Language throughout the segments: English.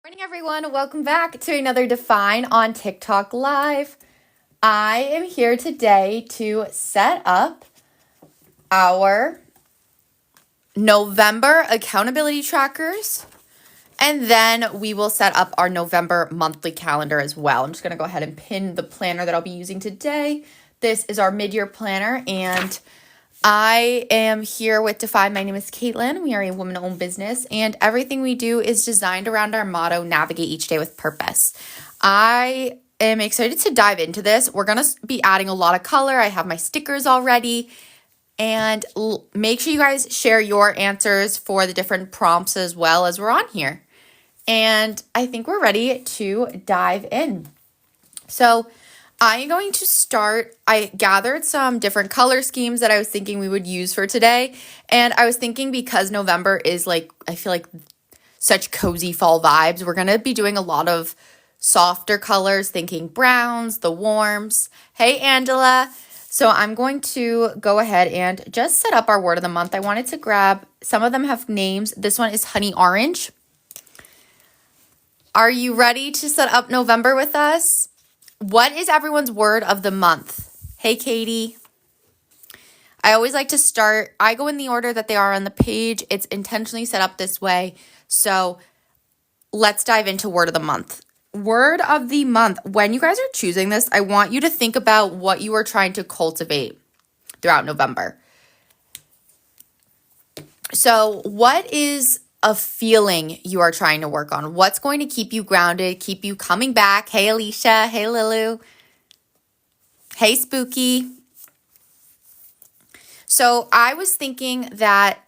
Morning, everyone. Welcome back to another Define on TikTok Live. I am here today to set up our November accountability trackers, and then we will set up our November monthly calendar as well. I'm just going to go ahead and pin the planner that I'll be using today. This is our mid-year planner, and I am here with Define. My name is Caitlin. We are a woman-owned business, and everything we do is designed around our motto, navigate each day with purpose. I am excited to dive into this. We're going to be adding a lot of color. I have my stickers already, and make sure you guys share your answers for the different prompts as well as we're on here. And I think we're ready to dive in. So I'm going to start. I gathered some different color schemes that I was thinking we would use for today. And I was thinking because November is I feel like such cozy fall vibes, we're going to be doing a lot of softer colors, thinking browns, the warms. Hey, Angela. So I'm going to go ahead and just set up our word of the month. I wanted to grab, some of them have names. This one is honey orange. Are you ready to set up November with us? What is everyone's word of the month? Hey, Katie. I always like to start, I go in the order that they are on the page. It's intentionally set up this way. So let's dive into word of the month. Word of the month. When you guys are choosing this, I want you to think about what you are trying to cultivate throughout November. So what is a feeling you are trying to work on? What's going to keep you grounded, keep you coming back? Hey, Alicia. Hey, Lilu. Hey, Spooky. So I was thinking that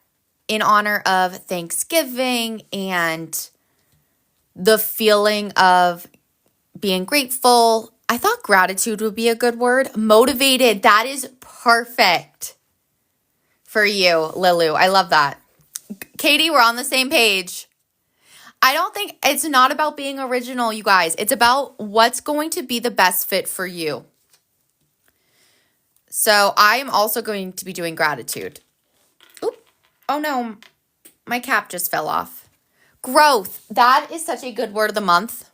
in honor of Thanksgiving and the feeling of being grateful, I thought gratitude would be a good word. Motivated. That is perfect for you, Lilu. I love that. Katie, we're on the same page. I don't think it's not about being original, you guys. It's about what's going to be the best fit for you. So I am also going to be doing gratitude. Oop. Oh no, my cap just fell off. Growth. That is such a good word of the month.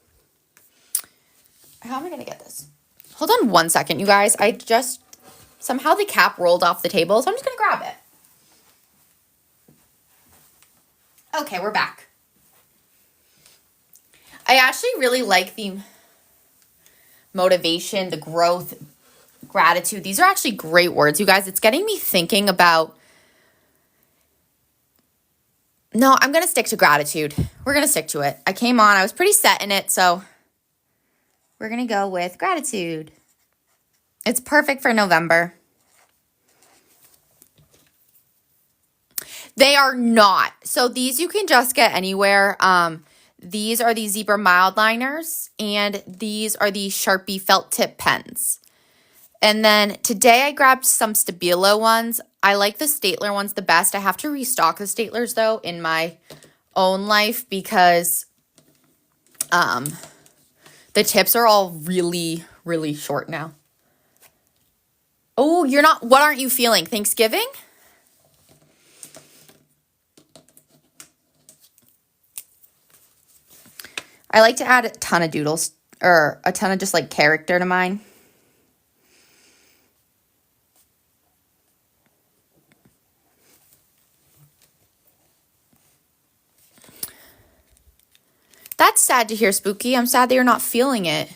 How am I going to get this? Hold on one second, you guys. Somehow the cap rolled off the table, so I'm just going to grab it. Okay, we're back. I actually really like the motivation, the growth, gratitude. These are actually great words, you guys. It's getting me thinking about... No, I'm going to stick to gratitude. We're going to stick to it. I came on. I was pretty set in it, so we're going to go with gratitude. It's perfect for November. They are not. So these you can just get anywhere. These are the Zebra Mild Liners, and these are the Sharpie Felt Tip Pens. And then today I grabbed some Stabilo ones. I like the Staedtler ones the best. I have to restock the Staedtlers, though, in my own life because the tips are all really, really short now. Oh, what aren't you feeling? Thanksgiving? I like to add a ton of doodles or a ton of just like character to mine. That's sad to hear, Spooky. I'm sad that you're not feeling it.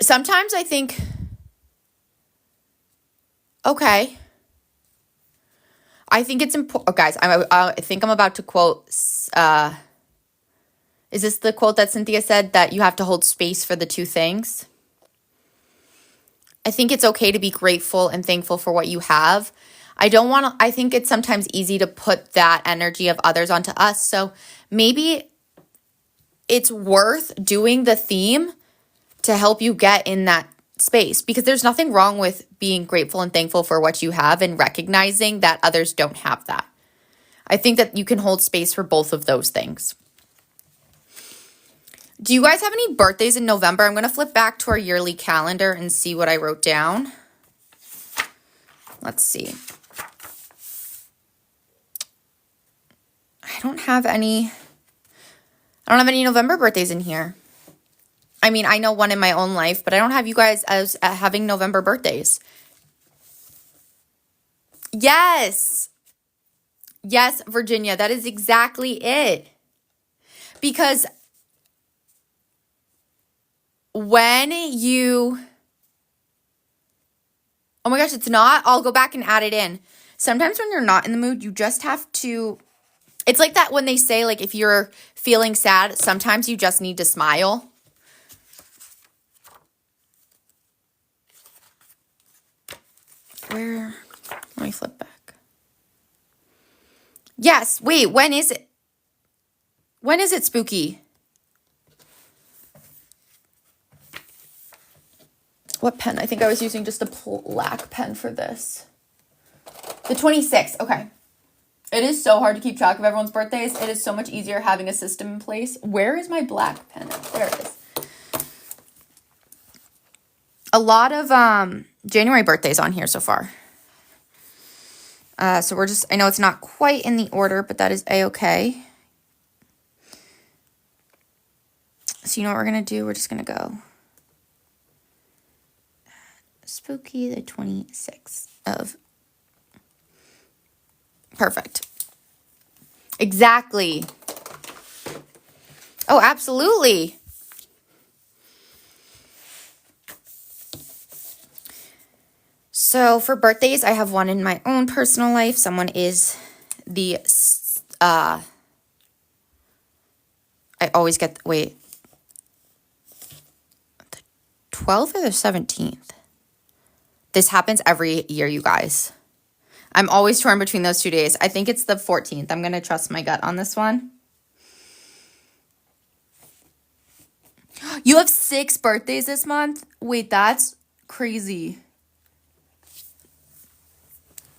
Sometimes I think, okay. I think it's important. Oh, guys, I think I'm about to quote, is this the quote that Cynthia said, that you have to hold space for the two things? I think it's okay to be grateful and thankful for what you have. I think it's sometimes easy to put that energy of others onto us. So maybe it's worth doing the theme to help you get in that space, because there's nothing wrong with being grateful and thankful for what you have and recognizing that others don't have that. I think that you can hold space for both of those things. Do you guys have any birthdays in November? I'm going to flip back to our yearly calendar and see what I wrote down. Let's see. I don't have any November birthdays in here. I mean, I know one in my own life, but I don't have you guys as having November birthdays. Yes. Yes, Virginia, that is exactly it. Because when you, oh my gosh, it's not, I'll go back and add it in. Sometimes when you're not in the mood, you just have to, it's like that when they say, like, if you're feeling sad, sometimes you just need to smile. Let me flip back. Yes, wait, when is it? When is it, Spooky? What pen? I think I was using just a black pen for this. The 26th, okay. It is so hard to keep track of everyone's birthdays. It is so much easier having a system in place. Where is my black pen? There it is. A lot of January birthdays on here so far. So we're just, I know it's not quite in the order, but that is A-okay. So you know what we're going to do? We're just going to go Spooky the 26th of, perfect. Exactly. Oh, absolutely. So for birthdays, I have one in my own personal life. Someone is the, I always get, wait, the 12th or the 17th? This happens every year, you guys. I'm always torn between those 2 days. I think it's the 14th. I'm going to trust my gut on this one. You have 6 birthdays this month? Wait, that's crazy.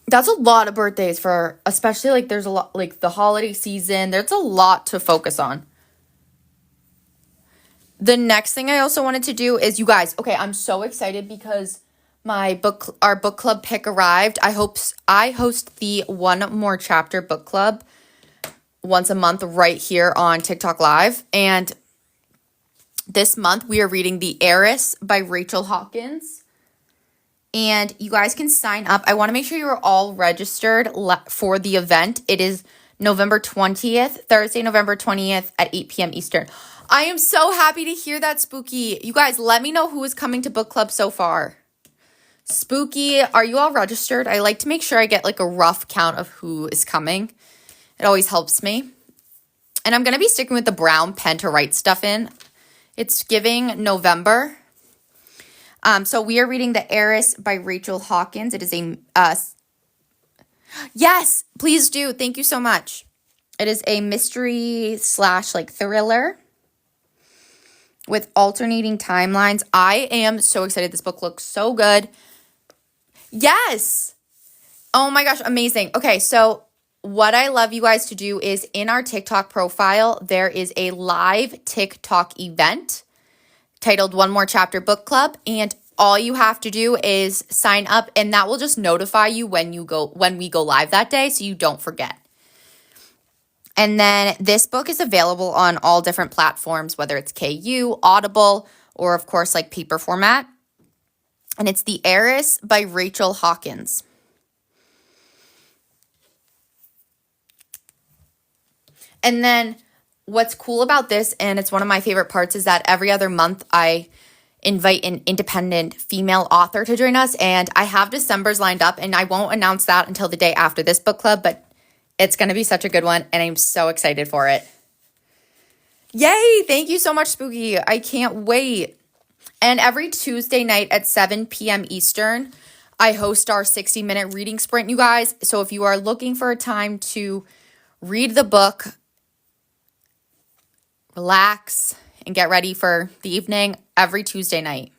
That's a lot of birthdays for, especially like there's a lot, like the holiday season. There's a lot to focus on. The next thing I also wanted to do is, you guys, okay, I'm so excited because our book club pick arrived. I host the One More Chapter book club once a month right here on TikTok Live. And this month we are reading The Heiress by Rachel Hawkins. And you guys can sign up. I want to make sure you're all registered for the event. It is November 20th, Thursday, November 20th at 8 p.m. Eastern. I am so happy to hear that, Spooky. You guys, let me know who is coming to book club so far. Spooky, are you all registered? I like to make sure I get like a rough count of who is coming. It always helps me. And I'm going to be sticking with the brown pen to write stuff in. It's giving November. So we are reading The Heiress by Rachel Hawkins. It is a, yes, please do. Thank you so much. It is a mystery / like thriller with alternating timelines. I am so excited. This book looks so good. Yes. Oh my gosh, amazing. Okay, so what I love you guys to do is in our TikTok profile, there is a live TikTok event titled One More Chapter Book Club, and all you have to do is sign up, and that will just notify you when we go live that day, so you don't forget. And then this book is available on all different platforms, whether it's KU, Audible, or of course like paper format. And it's The Heiress by Rachel Hawkins. And then what's cool about this, and it's one of my favorite parts, is that every other month I invite an independent female author to join us. And I have December's lined up, and I won't announce that until the day after this book club, but it's going to be such a good one, and I'm so excited for it. Yay! Thank you so much, Spooky. I can't wait. And every Tuesday night at 7 p.m. Eastern, I host our 60-minute reading sprint, you guys. So if you are looking for a time to read the book, relax, and get ready for the evening, every Tuesday night.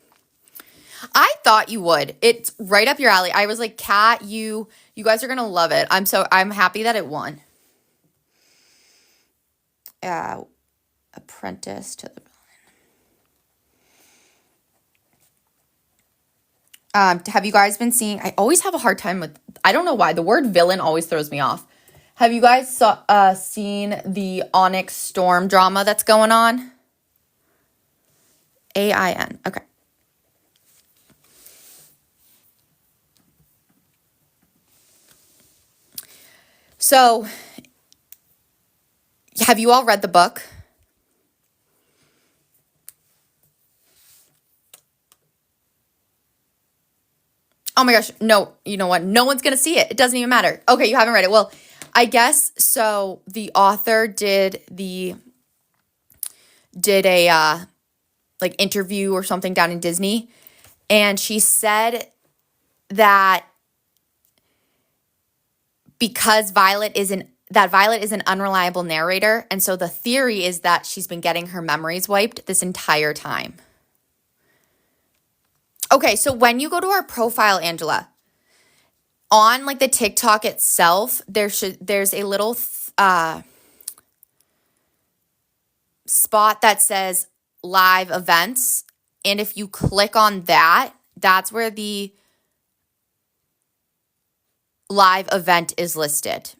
I thought you would. It's right up your alley. I was like, Kat, you guys are going to love it. I'm happy that it won. Apprentice to the Villain. Have you guys been seeing, I always have a hard time with, I don't know why, the word villain always throws me off. Have you guys seen the Onyx Storm drama that's going on? AIN. Okay. So, have you all read the book? Oh my gosh, no, you know what? No one's going to see it. It doesn't even matter. Okay, you haven't read it. Well, I guess so the author did a like interview or something down in Disney, and she said that because Violet is an unreliable narrator, and so the theory is that she's been getting her memories wiped this entire time. Okay, so when you go to our profile, Angela, on like the TikTok itself, there's a little spot that says live events, and if you click on that, that's where the live event is listed.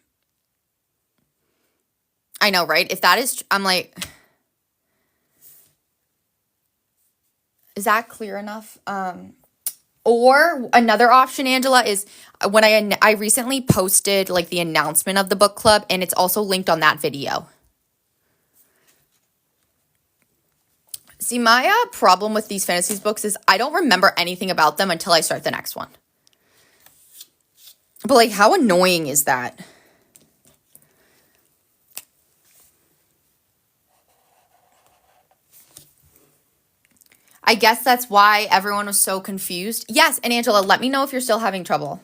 I know, right? If that is, I'm like, is that clear enough? Or another option, Angela, is when I recently posted like the announcement of the book club, and it's also linked on that video. See, my problem with these fantasies books is I don't remember anything about them until I start the next one. But like, how annoying is that? I guess that's why everyone was so confused. Yes, and Angela, let me know if you're still having trouble.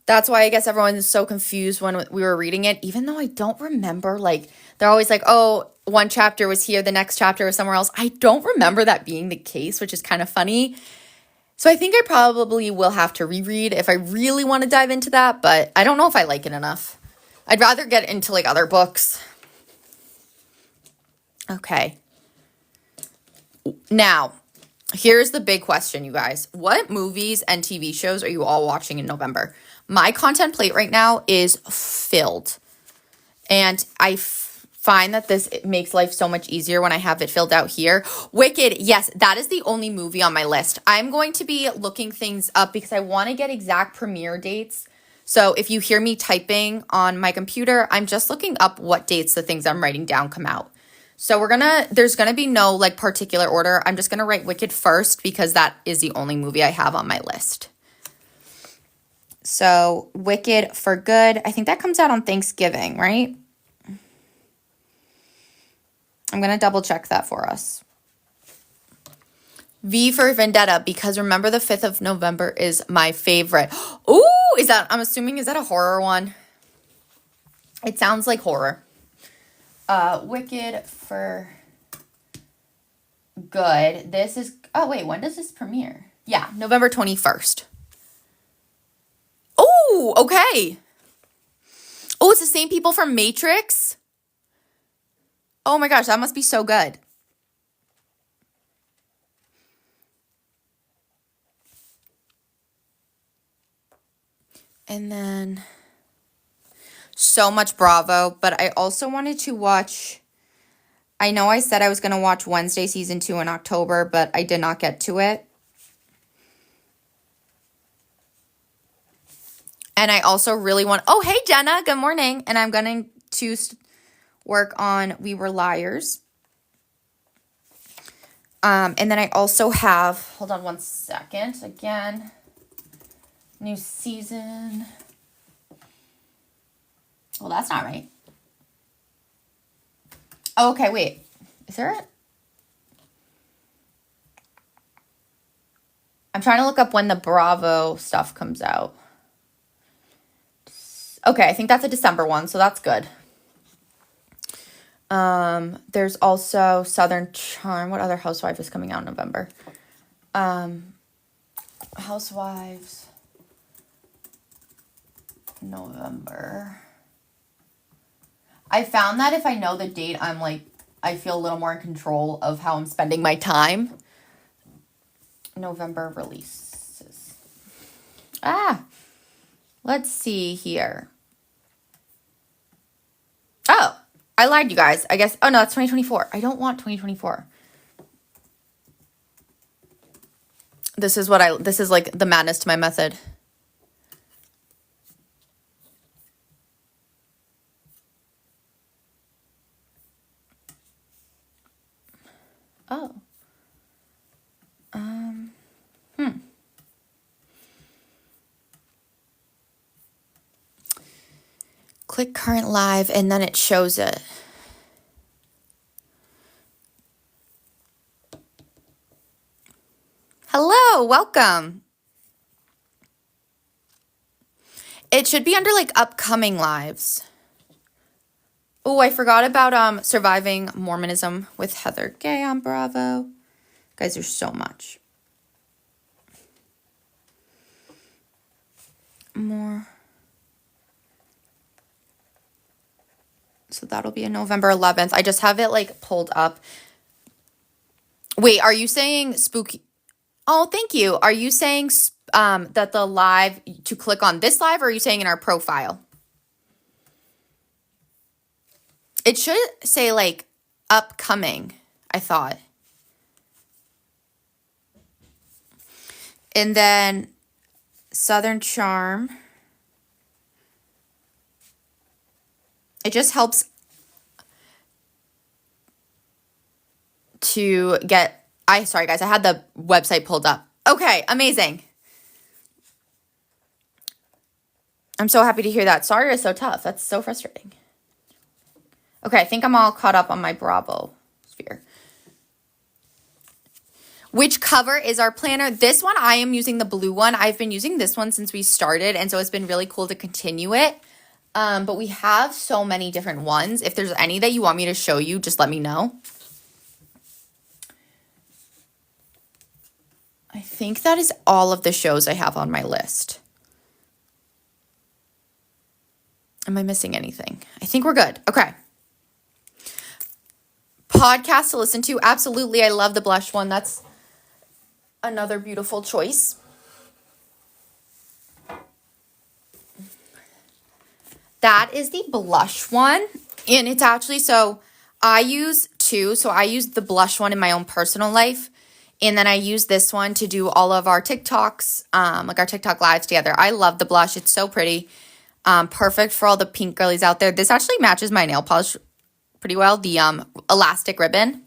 That's why I guess everyone is so confused when we were reading it, even though I don't remember, like, they're always like, oh, one chapter was here, the next chapter was somewhere else. I don't remember that being the case, which is kind of funny. So I think I probably will have to reread if I really want to dive into that, but I don't know if I like it enough. I'd rather get into like other books. Okay. Now, here's the big question, you guys. What movies and TV shows are you all watching in November? My content plate right now is filled. And I find that it makes life so much easier when I have it filled out here. Wicked, yes, that is the only movie on my list. I'm going to be looking things up because I want to get exact premiere dates. So if you hear me typing on my computer, I'm just looking up what dates the things I'm writing down come out. So there's gonna be no like particular order. I'm just gonna write Wicked first because that is the only movie I have on my list. So Wicked for Good. I think that comes out on Thanksgiving, right? I'm gonna double check that for us. V for Vendetta, because remember the 5th of November is my favorite. Ooh, I'm assuming, is that a horror one? It sounds like horror. Wicked for Good. This is, oh wait, when does this premiere? Yeah, November 21st. Oh, okay. Oh, it's the same people from Matrix? Oh my gosh, that must be so good. And then so much Bravo, but I also wanted to watch, I know I said I was going to watch Wednesday season 2 in October, but I did not get to it. And I also really want, oh, hey, Jenna, good morning. And I'm going to work on We Were Liars. And then I also have, hold on one second, again, new season. Well, that's not right. Oh, okay, wait. Is there it? I'm trying to look up when the Bravo stuff comes out. Okay, I think that's a December one, so that's good. There's also Southern Charm. What other Housewife is coming out in November? Housewives. November. I found that if I know the date, I feel a little more in control of how I'm spending my time. November releases. Let's see here. I lied, you guys. I guess, oh no, it's 2024. I don't want 2024. This is like the madness to my method. Oh. Click current live and then it shows it. Hello, welcome. It should be under like upcoming lives. Oh, I forgot about Surviving Mormonism with Heather Gay on Bravo. Guys, there's so much. More. So that'll be November 11th. I just have it like pulled up. Wait, are you saying spooky? Oh, thank you. Are you saying that the live, to click on this live, or are you saying in our profile? It should say like upcoming, I thought. And then Southern Charm. It just helps to get, sorry guys, I had the website pulled up. Okay, amazing. I'm so happy to hear that. Sorry is so tough. That's so frustrating. Okay, I think I'm all caught up on my Bravo sphere. Which cover is our planner? This one, I am using the blue one. I've been using this one since we started, and so it's been really cool to continue it. But we have so many different ones. If there's any that you want me to show you, just let me know. I think that is all of the shows I have on my list. Am I missing anything? I think we're good. Okay. Podcast to listen to. Absolutely. I love the blush one. That's another beautiful choice. That is the blush one. And it's actually, so I use two. So I use the blush one in my own personal life. And then I use this one to do all of our TikToks, like our TikTok lives together. I love the blush. It's so pretty. Perfect for all the pink girlies out there. This actually matches my nail polish pretty well. The elastic ribbon.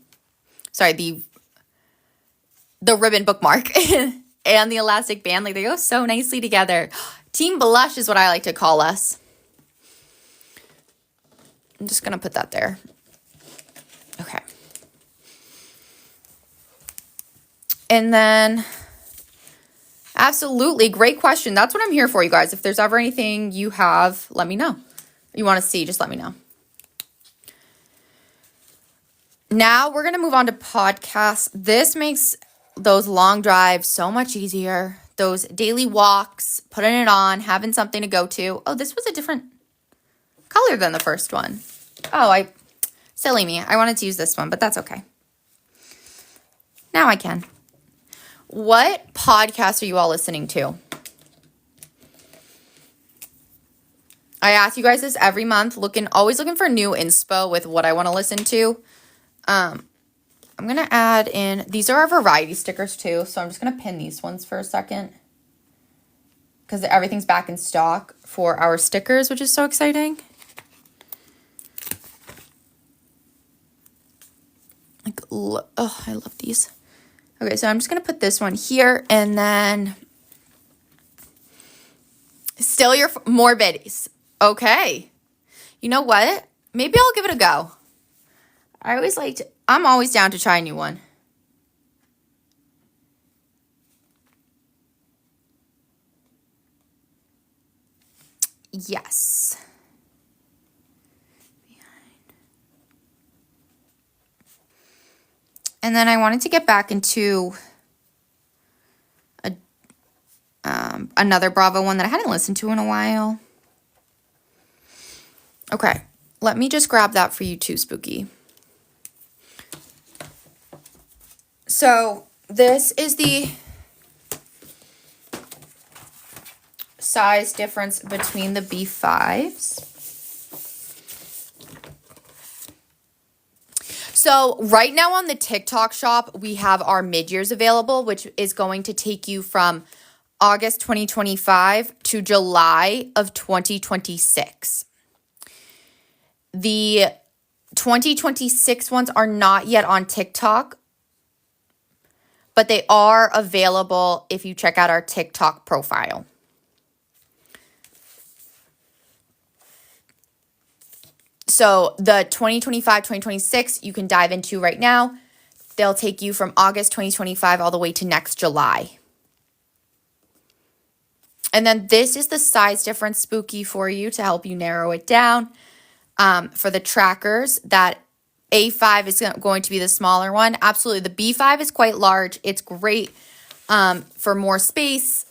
Sorry, the ribbon bookmark and the elastic band. Like, they go so nicely together. Team Blush is what I like to call us. I'm just going to put that there. Okay. And then, absolutely, great question. That's what I'm here for, you guys. If there's ever anything you have, let me know. You want to see, just let me know. Now we're going to move on to podcasts. This makes those long drives so much easier. Those daily walks, putting it on, having something to go to. Oh, this was a different color than the first one. Oh, silly me. I wanted to use this one, but that's okay. Now I can. What podcasts are you all listening to? I ask you guys this every month, always looking for new inspo with what I want to listen to. I'm going to add in, these are our variety stickers too, so I'm just going to pin these ones for a second because everything's back in stock for our stickers, which is so exciting. Like, oh, I love these. Okay, so I'm just going to put this one here, and then still your more biddies. Okay. You know what? Maybe I'll give it a go. I'm always down to try a new one. Yes. And then I wanted to get back into another Bravo one that I hadn't listened to in a while. Okay, let me just grab that for you too, Spooky. So this is the size difference between the B5s. So right now on the TikTok shop, we have our mid-years available, which is going to take you from August 2025 to July of 2026. The 2026 ones are not yet on TikTok, but they are available if you check out our TikTok profile. So the 2025-2026 you can dive into right now. They'll take you from August 2025 all the way to next July. And then this is the size difference spooky for you to help you narrow it down. For the trackers, that A5 is going to be the smaller one. Absolutely. The B5 is quite large. It's great for more space.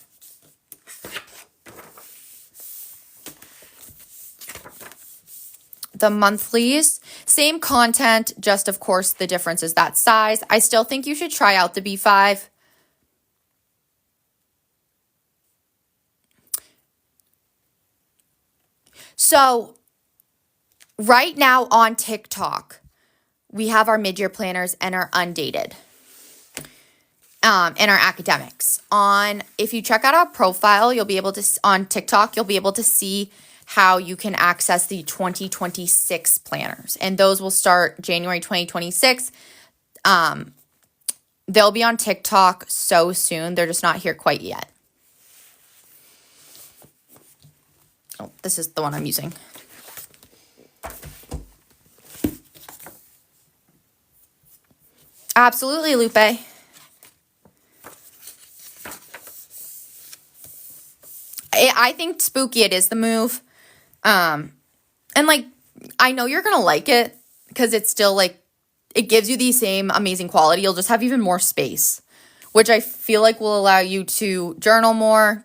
The monthlies, same content, just of course the difference is that size. I still think you should try out the B5. So right now on TikTok, we have our mid-year planners and our undated and our academics. If you check out our profile, you'll be able to, on TikTok, you'll be able to see how you can access the 2026 planners. And those will start January 2026. They'll be on TikTok so soon. They're just not here quite yet. Oh, this is the one I'm using. Absolutely, Lupe. I think spooky, it is the move. And like, I know you're going to like it because it's still like, it gives you the same amazing quality. You'll just have even more space, which I feel like will allow you to journal more.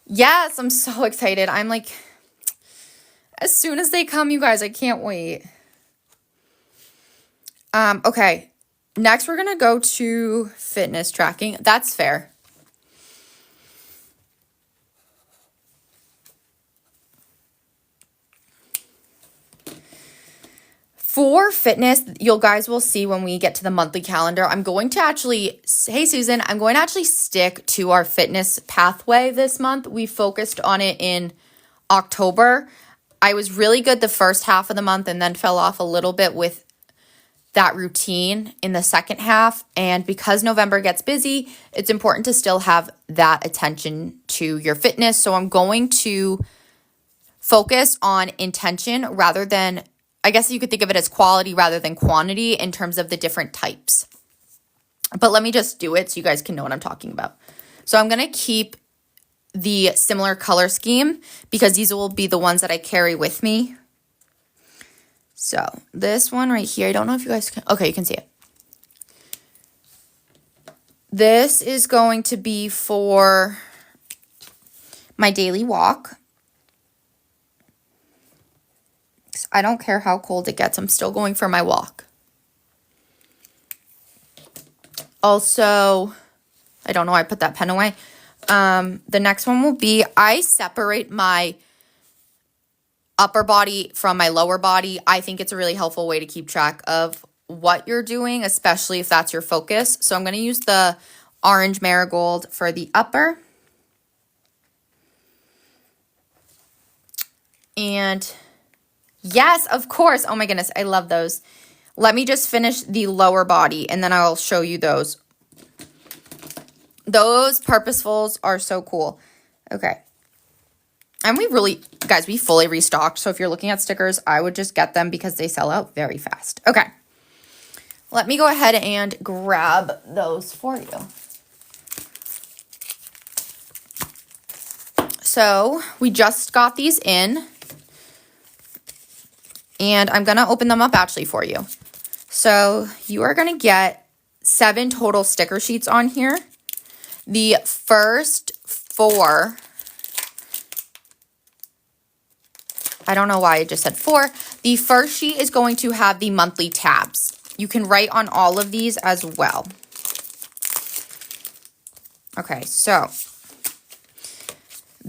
Yes, I'm so excited. I'm like, as soon as they come, you guys, I can't wait. Okay. Next, we're going to go to fitness tracking. That's fair. For fitness, you guys will see when we get to the monthly calendar, I'm going to actually, hey Susan, I'm going to actually stick to our fitness pathway this month. We focused on it in October. I was really good the first half of the month and then fell off a little bit with that routine in the second half. And because November gets busy, it's important to still have that attention to your fitness. So I'm going to focus on intention rather than, I guess you could think of it as quality rather than quantity in terms of the different types. But let me just do it so you guys can know what I'm talking about. So I'm going to keep the similar color scheme because these will be the ones that I carry with me. So this one right here, I don't know if you guys can, okay, you can see it. This is going to be for my daily walk. I don't care how cold it gets. I'm still going for my walk. Also, I don't know why I put that pen away. The next one will be, I separate my upper body from my lower body. I think it's a really helpful way to keep track of what you're doing, especially if that's your focus. So I'm going to use the orange marigold for the upper. And yes, of course. Oh my goodness, I love those. Let me just finish the lower body and then I'll show you those. Those purposefuls are so cool. Okay. And we really, guys, we fully restocked. So if you're looking at stickers, I would just get them because they sell out very fast. Okay. Let me go ahead and grab those for you. So we just got these in. And I'm going to open them up actually for you. So you are going to get 7 total sticker sheets on here. The first 4, I don't know why I just said 4. The first sheet is going to have the monthly tabs. You can write on all of these as well. Okay, so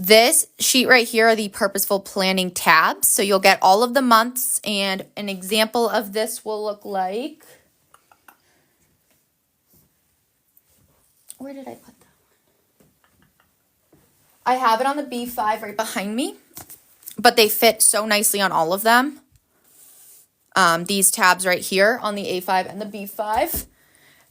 This sheet right here are the purposeful planning tabs. So you'll get all of the months, and an example of this will look like, where did I put that? I have it on the B5 right behind me, but they fit so nicely on all of them. These tabs right here on the A5 and the B5.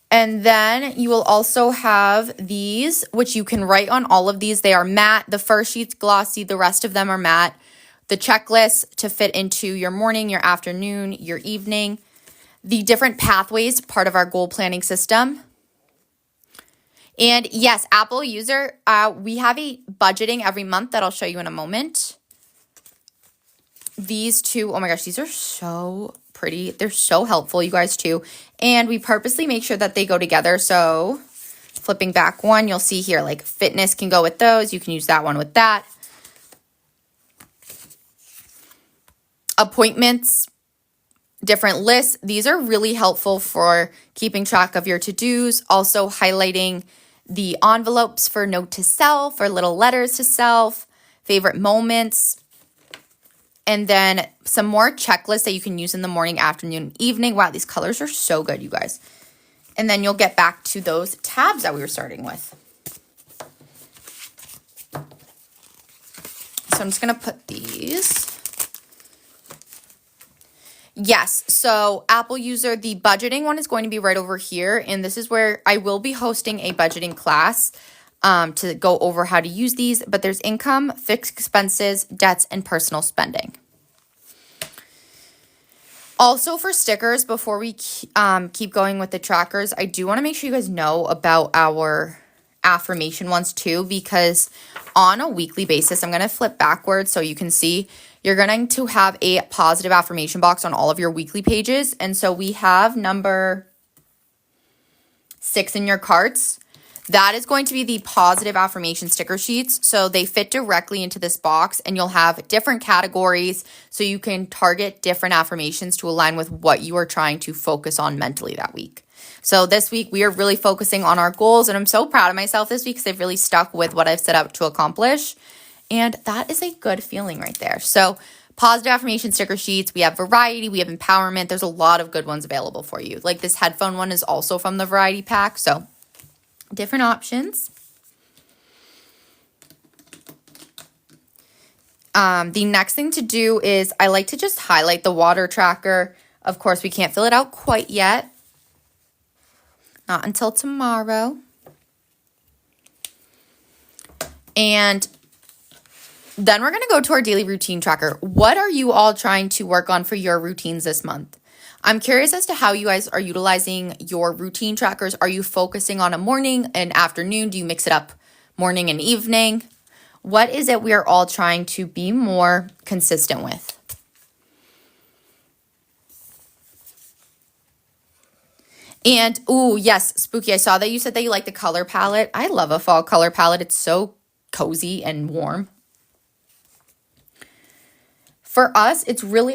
And then you will also have these, which you can write on all of these. They are matte. The first sheet's glossy. The rest of them are matte. The checklist to fit into your morning, your afternoon, your evening. The different pathways, part of our goal planning system. And yes, Apple user, we have a budgeting every month that I'll show you in a moment. These two, oh my gosh, these are so pretty. They're so helpful, you guys, too. And we purposely make sure that they go together. So flipping back one, you'll see here, like fitness can go with those. You can use that one with that. Appointments, different lists. These are really helpful for keeping track of your to-dos. Also highlighting the envelopes for note to self or little letters to self, favorite moments. And then some more checklists that you can use in the morning, afternoon, evening. Wow, these colors are so good, you guys. And then you'll get back to those tabs that we were starting with. So I'm just going to put these. Yes, so Apple user, the budgeting one is going to be right over here. And this is where I will be hosting a budgeting class to go over how to use these. But there's income, fixed expenses, debts, and personal spending. Also for stickers, before we keep going with the trackers, I do want to make sure you guys know about our affirmation ones too, because on a weekly basis, I'm going to flip backwards so you can see, you're going to have a positive affirmation box on all of your weekly pages. And so we have number 6 in your carts. That is going to be the positive affirmation sticker sheets. So they fit directly into this box, and you'll have different categories so you can target different affirmations to align with what you are trying to focus on mentally that week. So this week we are really focusing on our goals, and I'm so proud of myself this week because I've really stuck with what I've set out to accomplish. And that is a good feeling right there. So positive affirmation sticker sheets, we have variety, we have empowerment. There's a lot of good ones available for you. Like this headphone one is also from the variety pack. So different options. The next thing to do is I like to just highlight the water tracker. Of course, we can't fill it out quite yet. Not until tomorrow. And then we're going to go to our daily routine tracker. What are you all trying to work on for your routines this month? I'm curious as to how you guys are utilizing your routine trackers. Are you focusing on a morning and afternoon? Do you mix it up morning and evening? What is it we are all trying to be more consistent with? And, ooh, yes, Spooky, I saw that you said that you like the color palette. I love a fall color palette. It's so cozy and warm. For us,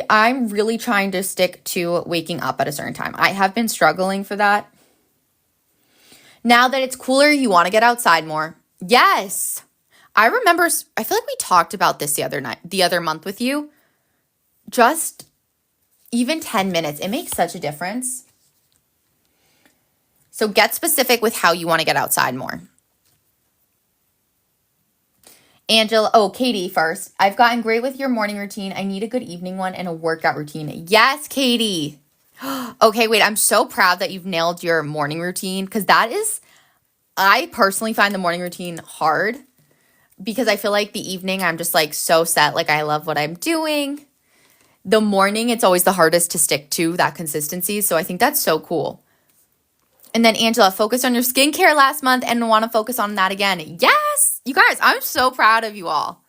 I'm really trying to stick to waking up at a certain time. I have been struggling for that. Now that it's cooler, you want to get outside more. Yes. I remember, I feel like we talked about this the other month with you. Just even 10 minutes, it makes such a difference. So get specific with how you want to get outside more. Katie first. I've gotten great with your morning routine. I need a good evening one and a workout routine. Yes, Katie. Okay, wait, I'm so proud that you've nailed your morning routine because I personally find the morning routine hard because I feel like the evening I'm just like so set. Like I love what I'm doing. The morning, it's always the hardest to stick to that consistency. So I think that's so cool. And then Angela, focused on your skincare last month and want to focus on that again. Yes, you guys, I'm so proud of you all.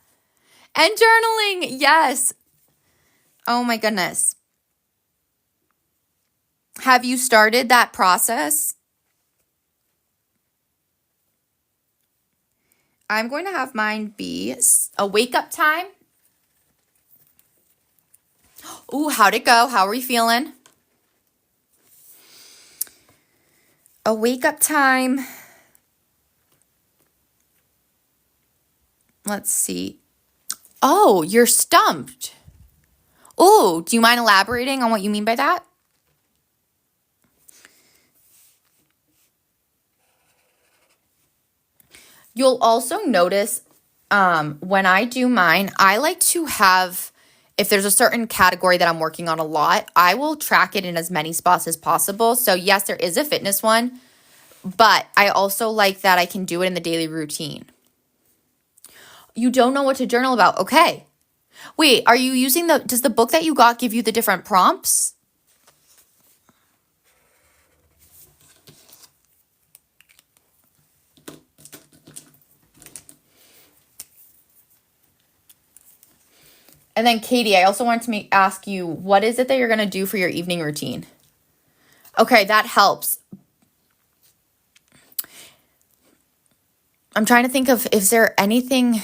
And journaling, yes. Oh my goodness. Have you started that process? I'm going to have mine be a wake up time. Ooh, how'd it go? How are we feeling? A wake up time. let's see. Oh, you're stumped. Oh, do you mind elaborating on what you mean by that? You'll also notice when I do mine, I like to have, if there's a certain category that I'm working on a lot, I will track it in as many spots as possible. So, yes, there is a fitness one, but I also like that I can do it in the daily routine. You don't know what to journal about. Okay. Wait, are you using does the book that you got give you the different prompts? And then Katie, I also wanted to ask you, what is it that you're going to do for your evening routine? Okay, that helps. I'm trying to think of, is there anything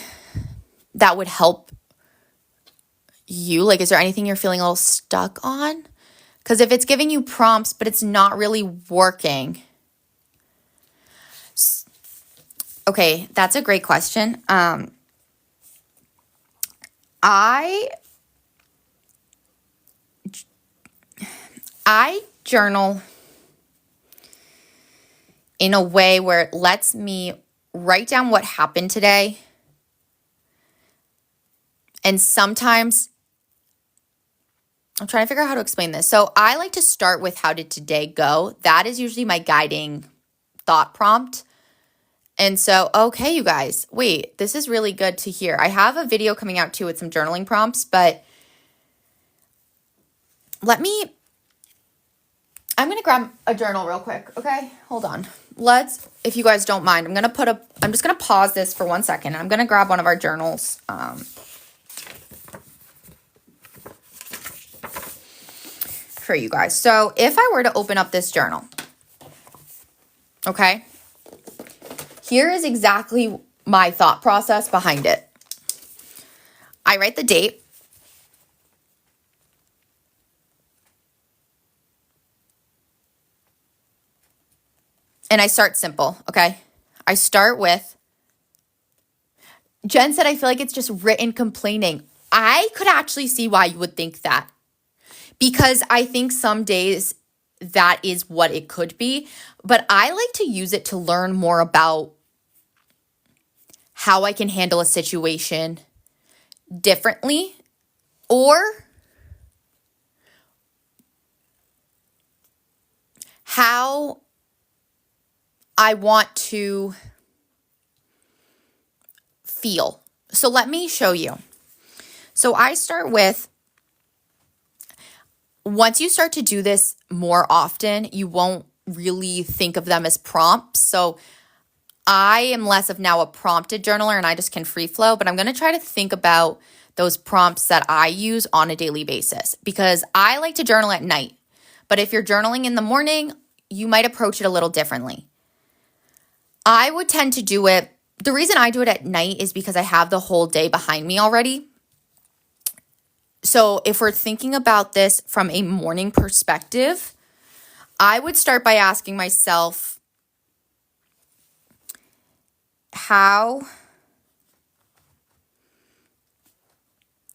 that would help you? Like, is there anything you're feeling a little stuck on? Because if it's giving you prompts, but it's not really working. Okay, that's a great question. I journal in a way where it lets me write down what happened today. And sometimes I'm trying to figure out how to explain this. So I like to start with how did today go? That is usually my guiding thought prompt. And so, okay, you guys, wait, this is really good to hear. I have a video coming out too with some journaling prompts, but I'm going to grab a journal real quick, okay? Hold on. If you guys don't mind, I'm just going to pause this for 1 second. I'm going to grab one of our journals. For you guys. So if I were to open up this journal, okay, here is exactly my thought process behind it. I write the date. And I start simple, okay? I start with, Jen said, I feel like it's just written complaining. I could actually see why you would think that. Because I think some days that is what it could be. But I like to use it to learn more about how I can handle a situation differently, or how I want to feel. So let me show you. So I start with, once you start to do this more often, you won't really think of them as prompts. So I am less of now a prompted journaler and I just can free flow, but I'm going to try to think about those prompts that I use on a daily basis because I like to journal at night. But if you're journaling in the morning, you might approach it a little differently. I would tend to do it. The reason I do it at night is because I have the whole day behind me already. So if we're thinking about this from a morning perspective, I would start by asking myself, how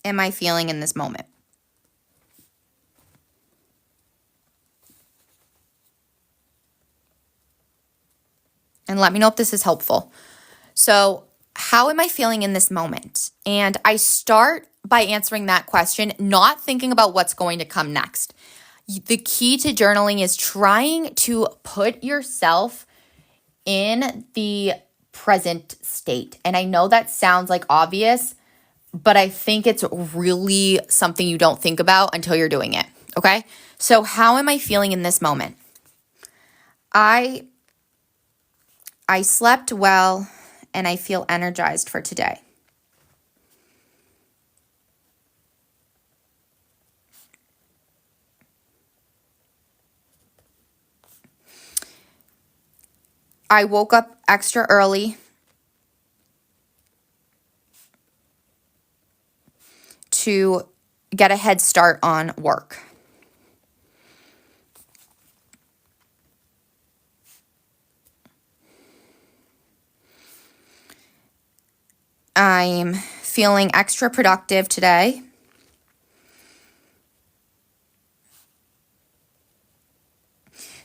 am I feeling in this moment? And let me know if this is helpful. So, how am I feeling in this moment? And I start by answering that question, not thinking about what's going to come next. The key to journaling is trying to put yourself in the present state. And I know that sounds like obvious, but I think it's really something you don't think about until you're doing it. Okay? So, how am I feeling in this moment? I slept well and I feel energized for today. I woke up extra early to get a head start on work. I'm feeling extra productive today.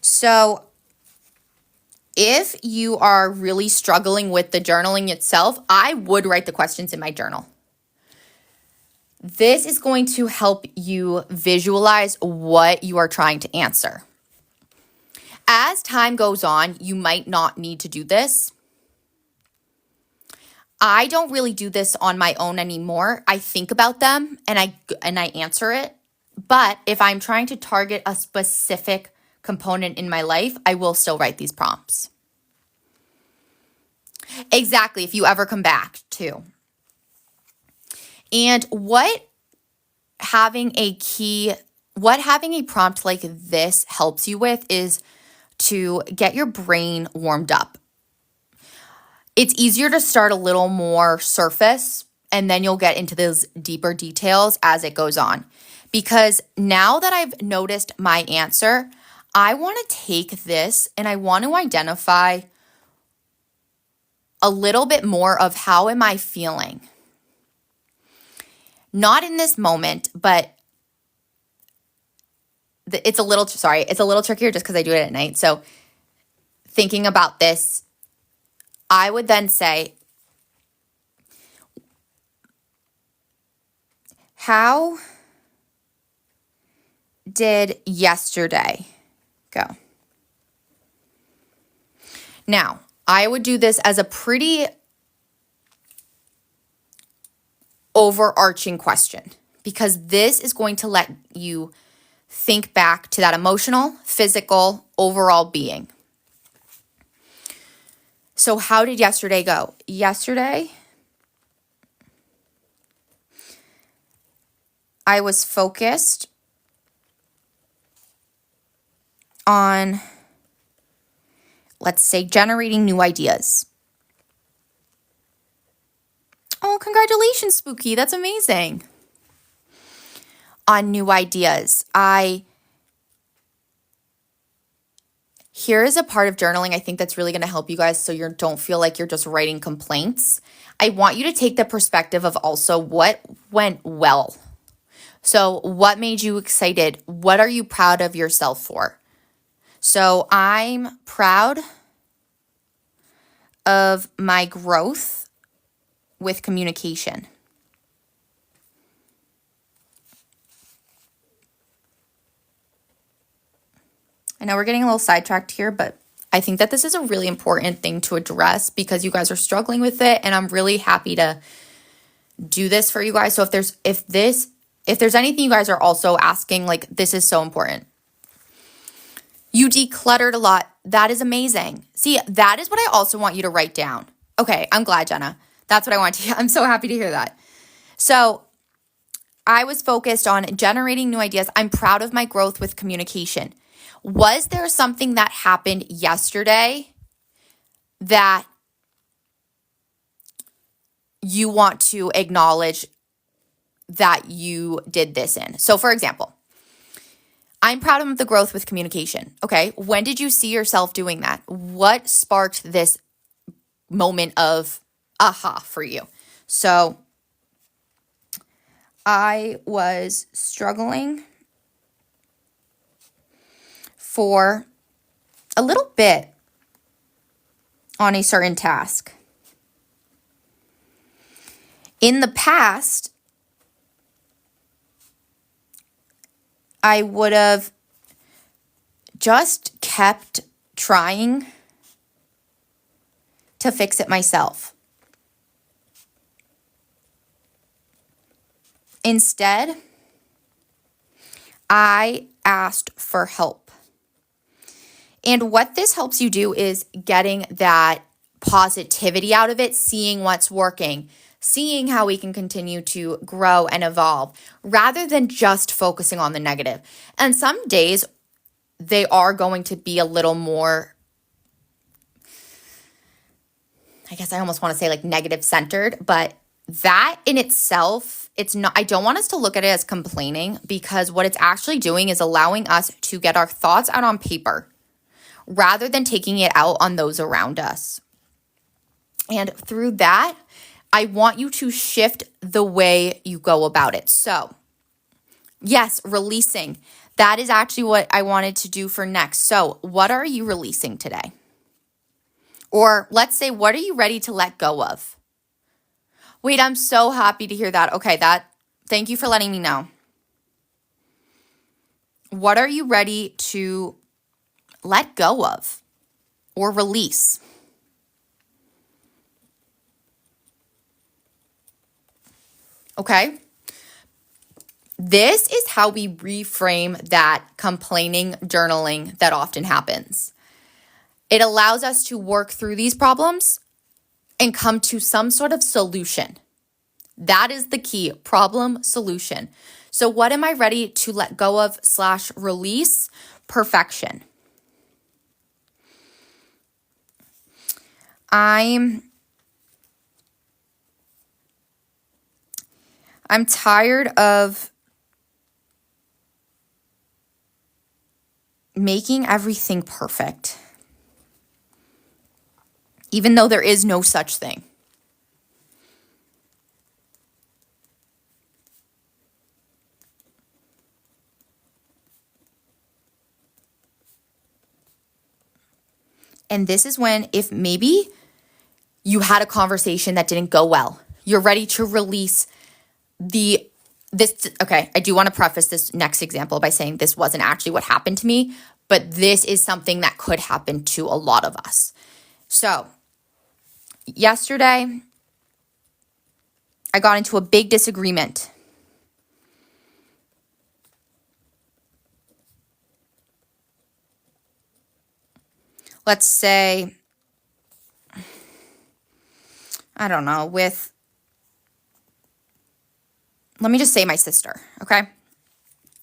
So if you are really struggling with the journaling itself, I would write the questions in my journal. This is going to help you visualize what you are trying to answer. As time goes on, you might not need to do this. I don't really do this on my own anymore. I think about them and I answer it. But if I'm trying to target a specific component in my life, I will still write these prompts. Exactly, if you ever come back too. And what having a prompt like this helps you with is to get your brain warmed up. It's easier to start a little more surface, and then you'll get into those deeper details as it goes on. Because now that I've noticed my answer, I want to take this and I want to identify a little bit more of how am I feeling? Not in this moment, but it's a little trickier just because I do it at night. So thinking about this, I would then say, how did yesterday go? Now, I would do this as a pretty overarching question because this is going to let you think back to that emotional, physical, overall being. So how did yesterday go? Yesterday, I was focused on, let's say, generating new ideas. Oh, congratulations, Spooky. That's amazing. On new ideas. Here is a part of journaling I think that's really going to help you guys so you don't feel like you're just writing complaints. I want you to take the perspective of also what went well. So what made you excited? What are you proud of yourself for? So I'm proud of my growth with communication. I know we're getting a little sidetracked here, but I think that this is a really important thing to address because you guys are struggling with it, and I'm really happy to do this for you guys. So if there's anything you guys are also asking, like, this is so important. You decluttered a lot. That is amazing. See, that is what I also want you to write down. Okay, I'm glad, Jenna. That's what I want to hear. I'm so happy to hear that. So I was focused on generating new ideas. I'm proud of my growth with communication. Was there something that happened yesterday that you want to acknowledge that you did this in? So for example, I'm proud of the growth with communication. Okay, when did you see yourself doing that? What sparked this moment of aha for you? So I was struggling for a little bit on a certain task. In the past, I would have just kept trying to fix it myself. Instead, I asked for help. And what this helps you do is getting that positivity out of it, seeing what's working, seeing how we can continue to grow and evolve rather than just focusing on the negative. And some days they are going to be a little more, I guess I almost want to say like negative centered, but that in itself, it's not, I don't want us to look at it as complaining because what it's actually doing is allowing us to get our thoughts out on paper rather than taking it out on those around us. And through that, I want you to shift the way you go about it. So, yes, releasing. That is actually what I wanted to do for next. So, what are you releasing today? Or let's say, what are you ready to let go of? Wait, I'm so happy to hear that. Okay, thank you for letting me know. What are you ready to let go of or release? Okay. This is how we reframe that complaining journaling that often happens. It allows us to work through these problems and come to some sort of solution. That is the key, problem solution. So what am I ready to let go of / release? Perfection. I'm tired of making everything perfect, even though there is no such thing. And this is when, if maybe you had a conversation that didn't go well, you're ready to release okay, I do want to preface this next example by saying this wasn't actually what happened to me, but this is something that could happen to a lot of us. So, yesterday, I got into a big disagreement. Let's say, I don't know, let me just say my sister, okay?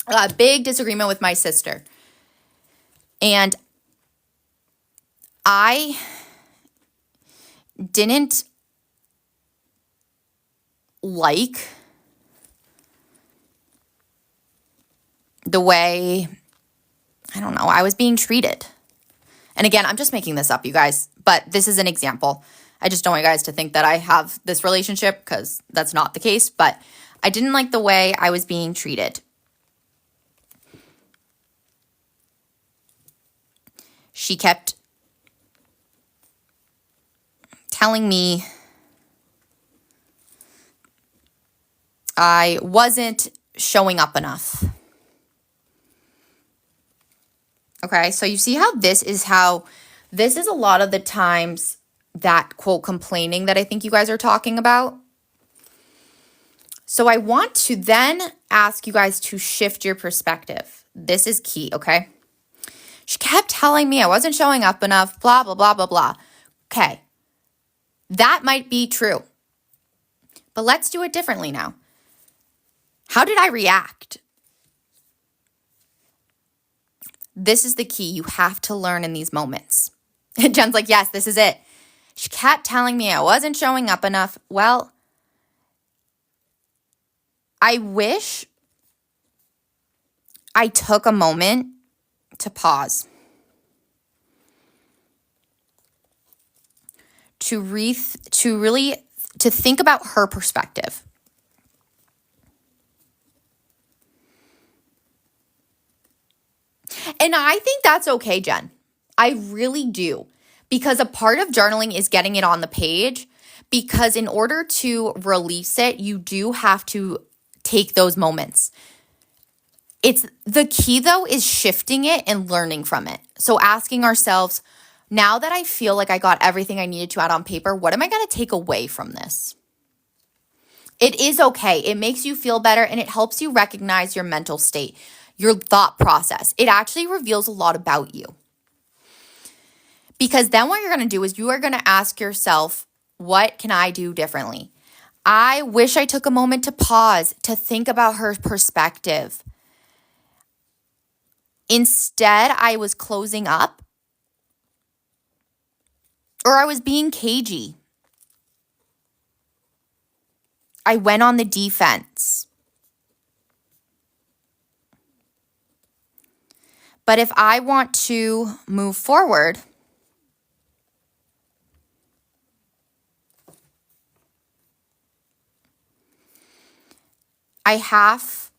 I got a big disagreement with my sister. And I didn't like the way, I don't know, I was being treated. And again, I'm just making this up, you guys, but this is an example. I just don't want you guys to think that I have this relationship because that's not the case, but I didn't like the way I was being treated. She kept telling me I wasn't showing up enough. Okay, so you see how this is a lot of the times that quote complaining that I think you guys are talking about. So I want to then ask you guys to shift your perspective. This is key, okay? She kept telling me I wasn't showing up enough, blah, blah, blah, blah, blah. Okay, that might be true. But let's do it differently now. How did I react? This is the key. You have to learn in these moments. Jen's like, yes, this is it. She kept telling me I wasn't showing up enough. Well, I wish I took a moment to pause, to think about her perspective. And I think that's okay, Jen. I really do. Because a part of journaling is getting it on the page. Because in order to release it, you do have to take those moments. It's the key though is shifting it and learning from it. So asking ourselves, now that I feel like I got everything I needed to out on paper, what am I going to take away from this? It is okay. It makes you feel better and it helps you recognize your mental state, your thought process. It actually reveals a lot about you. Because then what you're going to do is you are going to ask yourself, what can I do differently? I wish I took a moment to pause, to think about her perspective. Instead, I was closing up or I was being cagey. I went on the defense. But if I want to move forward, I have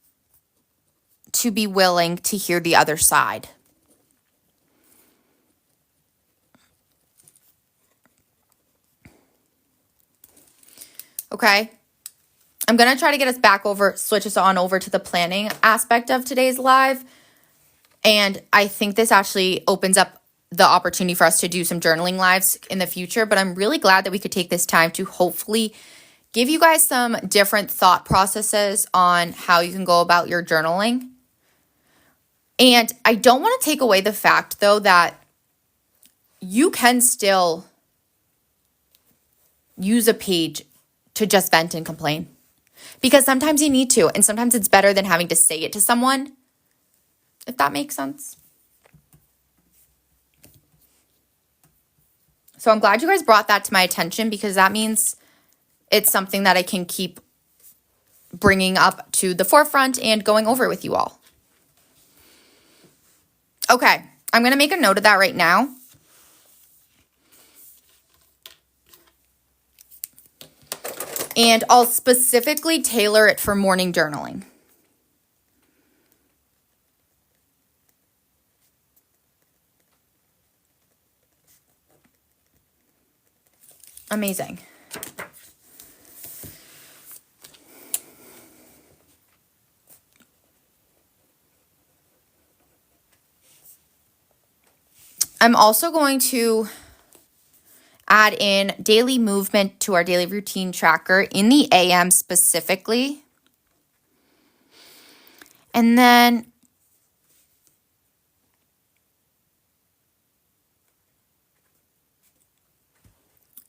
to be willing to hear the other side. Okay? I'm going to try to get us back over, switch us on over to the planning aspect of today's live. And I think this actually opens up the opportunity for us to do some journaling lives in the future. But I'm really glad that we could take this time to hopefully give you guys some different thought processes on how you can go about your journaling. And I don't want to take away the fact, though, that you can still use a page to just vent and complain. Because sometimes you need to, and sometimes it's better than having to say it to someone, if that makes sense. So I'm glad you guys brought that to my attention, because that means it's something that I can keep bringing up to the forefront and going over with you all. Okay, I'm going to make a note of that right now. And I'll specifically tailor it for morning journaling. Amazing. I'm also going to add in daily movement to our daily routine tracker in the AM specifically. And then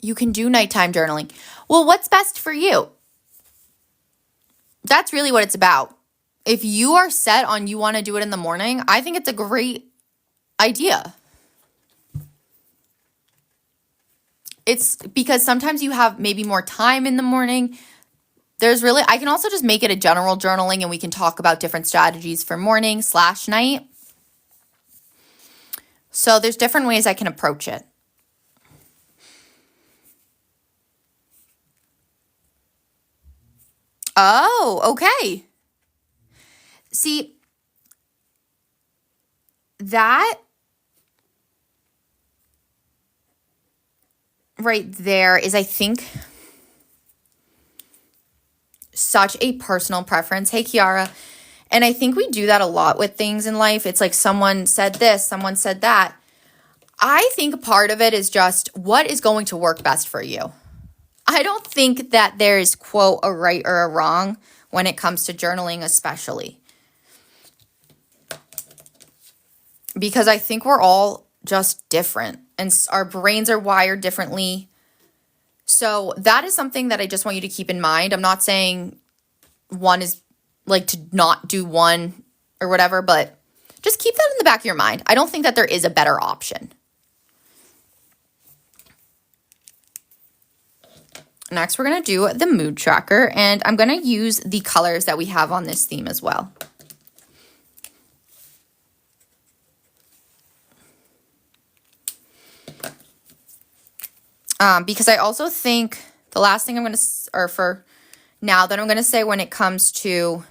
you can do nighttime journaling. Well, what's best for you? That's really what it's about. If you are set on you want to do it in the morning, I think it's a great idea. It's because sometimes you have maybe more time in the morning. I can also just make it a general journaling, and we can talk about different strategies for morning/night. So there's different ways I can approach it. Oh, okay. See, that right there is, I think, such a personal preference. Hey, Kiara. And I think we do that a lot with things in life. It's like someone said this, someone said that. I think part of it is just what is going to work best for you. I don't think that there's, quote, a right or a wrong when it comes to journaling, especially. Because I think we're all just different, and our brains are wired differently. So that is something that I just want you to keep in mind. I'm not saying one is like to not do one or whatever, but just keep that in the back of your mind. I don't think that there is a better option. Next, we're going to do the mood tracker, and I'm going to use the colors that we have on this theme as well. Because I also think the last thing I'm going to, or for now that I'm going to say when it comes to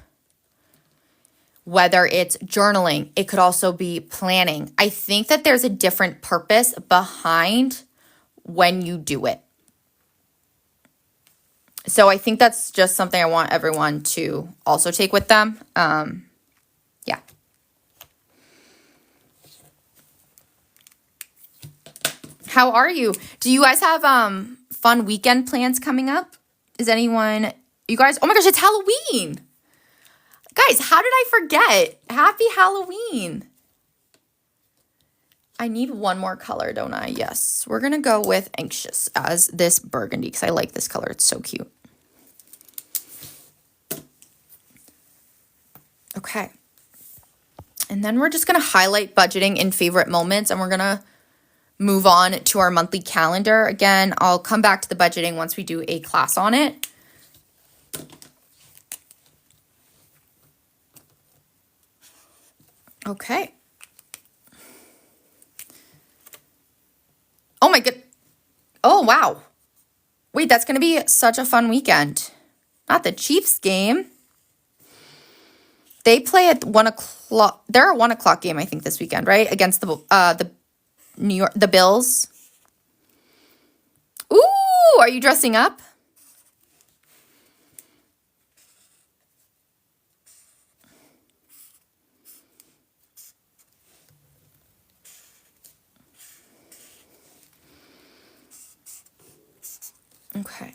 whether it's journaling, it could also be planning. I think that there's a different purpose behind when you do it. So I think that's just something I want everyone to also take with them. Yeah. How are you? Do you guys have fun weekend plans coming up? Is anyone, you guys, oh my gosh, it's Halloween. Guys, how did I forget? Happy Halloween. I need one more color, don't I? Yes. We're going to go with Anxious as this burgundy because I like this color. It's so cute. Okay. And then we're just going to highlight budgeting in favorite moments, and we're going to move on to our monthly calendar. Again, I'll come back to the budgeting once we do a class on it. Okay. Oh my god. Oh, wow. Wait, that's going to be such a fun weekend. Not the Chiefs game. They play at 1 o'clock. They're a 1 o'clock game, I think, this weekend, right? Against the Bills. Ooh, are you dressing up? Okay.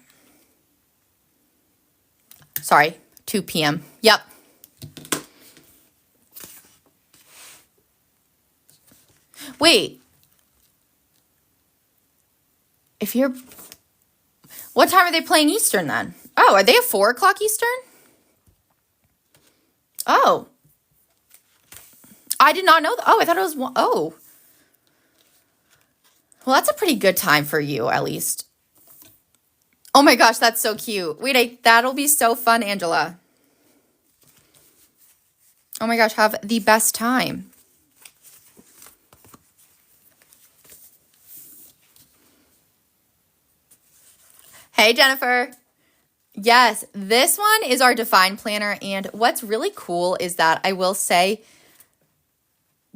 Sorry, 2 p.m. Yep. Wait. If you're... What time are they playing Eastern then? Oh, are they at 4 o'clock Eastern? Oh. I did not know that. Oh, I thought it was one. Oh. Well, that's a pretty good time for you, at least. Oh my gosh, that's so cute. Wait, that'll be so fun, Angela. Oh my gosh, have the best time. Hey, Jennifer. Yes, this one is our Define Planner. And what's really cool is that I will say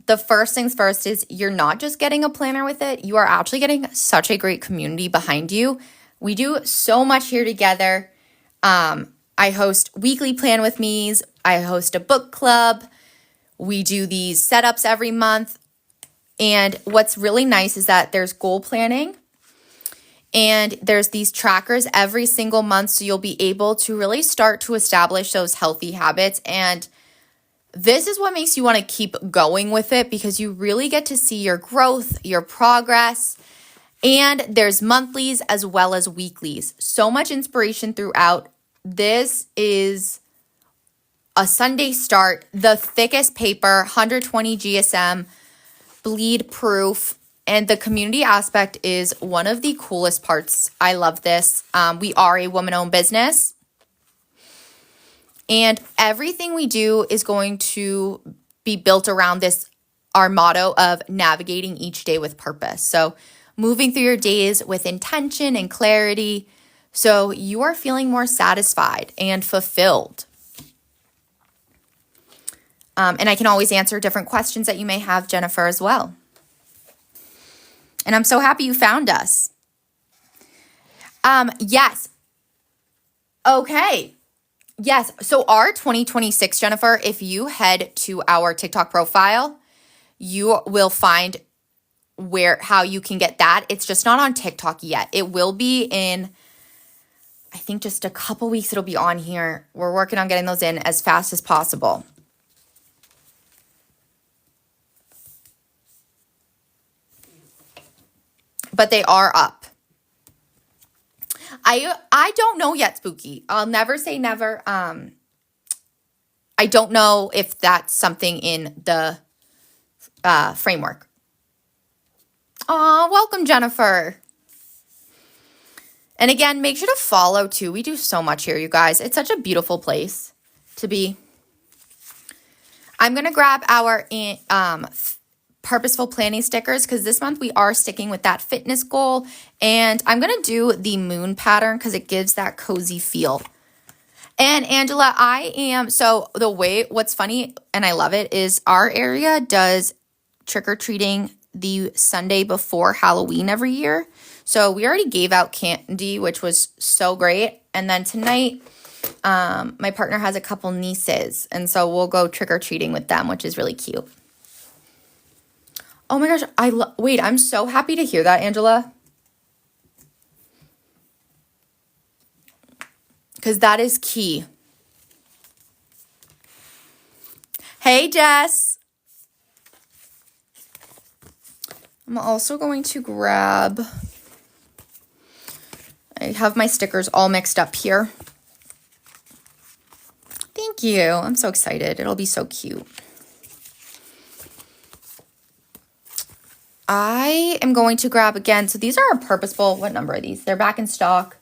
the first things first is you're not just getting a planner with it. You are actually getting such a great community behind you. We do so much here together. I host weekly plan with me's. I host a book club. We do these setups every month. And what's really nice is that there's goal planning and there's these trackers every single month. So you'll be able to really start to establish those healthy habits. And this is what makes you want to keep going with it because you really get to see your growth, your progress. And there's monthlies as well as weeklies. So much inspiration throughout. This is a Sunday start, the thickest paper, 120 GSM, bleed proof, and the community aspect is one of the coolest parts. I love this. We are a woman-owned business, and everything we do is going to be built around this, our motto of navigating each day with purpose. So moving through your days with intention and clarity so you are feeling more satisfied and fulfilled. And I can always answer different questions that you may have, Jennifer, as well. And I'm so happy you found us. Yes. Okay. Yes. So our 2026, Jennifer, if you head to our TikTok profile, you will find how you can get that. It's just not on TikTok yet. It will be in, I think, just a couple weeks. It'll be on here. We're working on getting those in as fast as possible. But they are up. I don't know yet, Spooky. I'll never say never. I don't know if that's something in the framework. Aw, welcome, Jennifer. And again, make sure to follow too. We do so much here, you guys. It's such a beautiful place to be. I'm going to grab our purposeful planning stickers because this month we are sticking with that fitness goal. And I'm going to do the moon pattern because it gives that cozy feel. And Angela, what's funny, and I love it, is our area does trick-or-treating the Sunday before Halloween every year. So we already gave out candy, which was so great. And then tonight, my partner has a couple nieces. And so we'll go trick-or-treating with them, which is really cute. Oh my gosh, wait, I'm so happy to hear that, Angela. Because that is key. Hey, Jess. I'm also going to grab, I have my stickers all mixed up here. Thank you. I'm so excited. It'll be so cute. I am going to grab again. So these are our purposeful. What number are these? They're back in stock.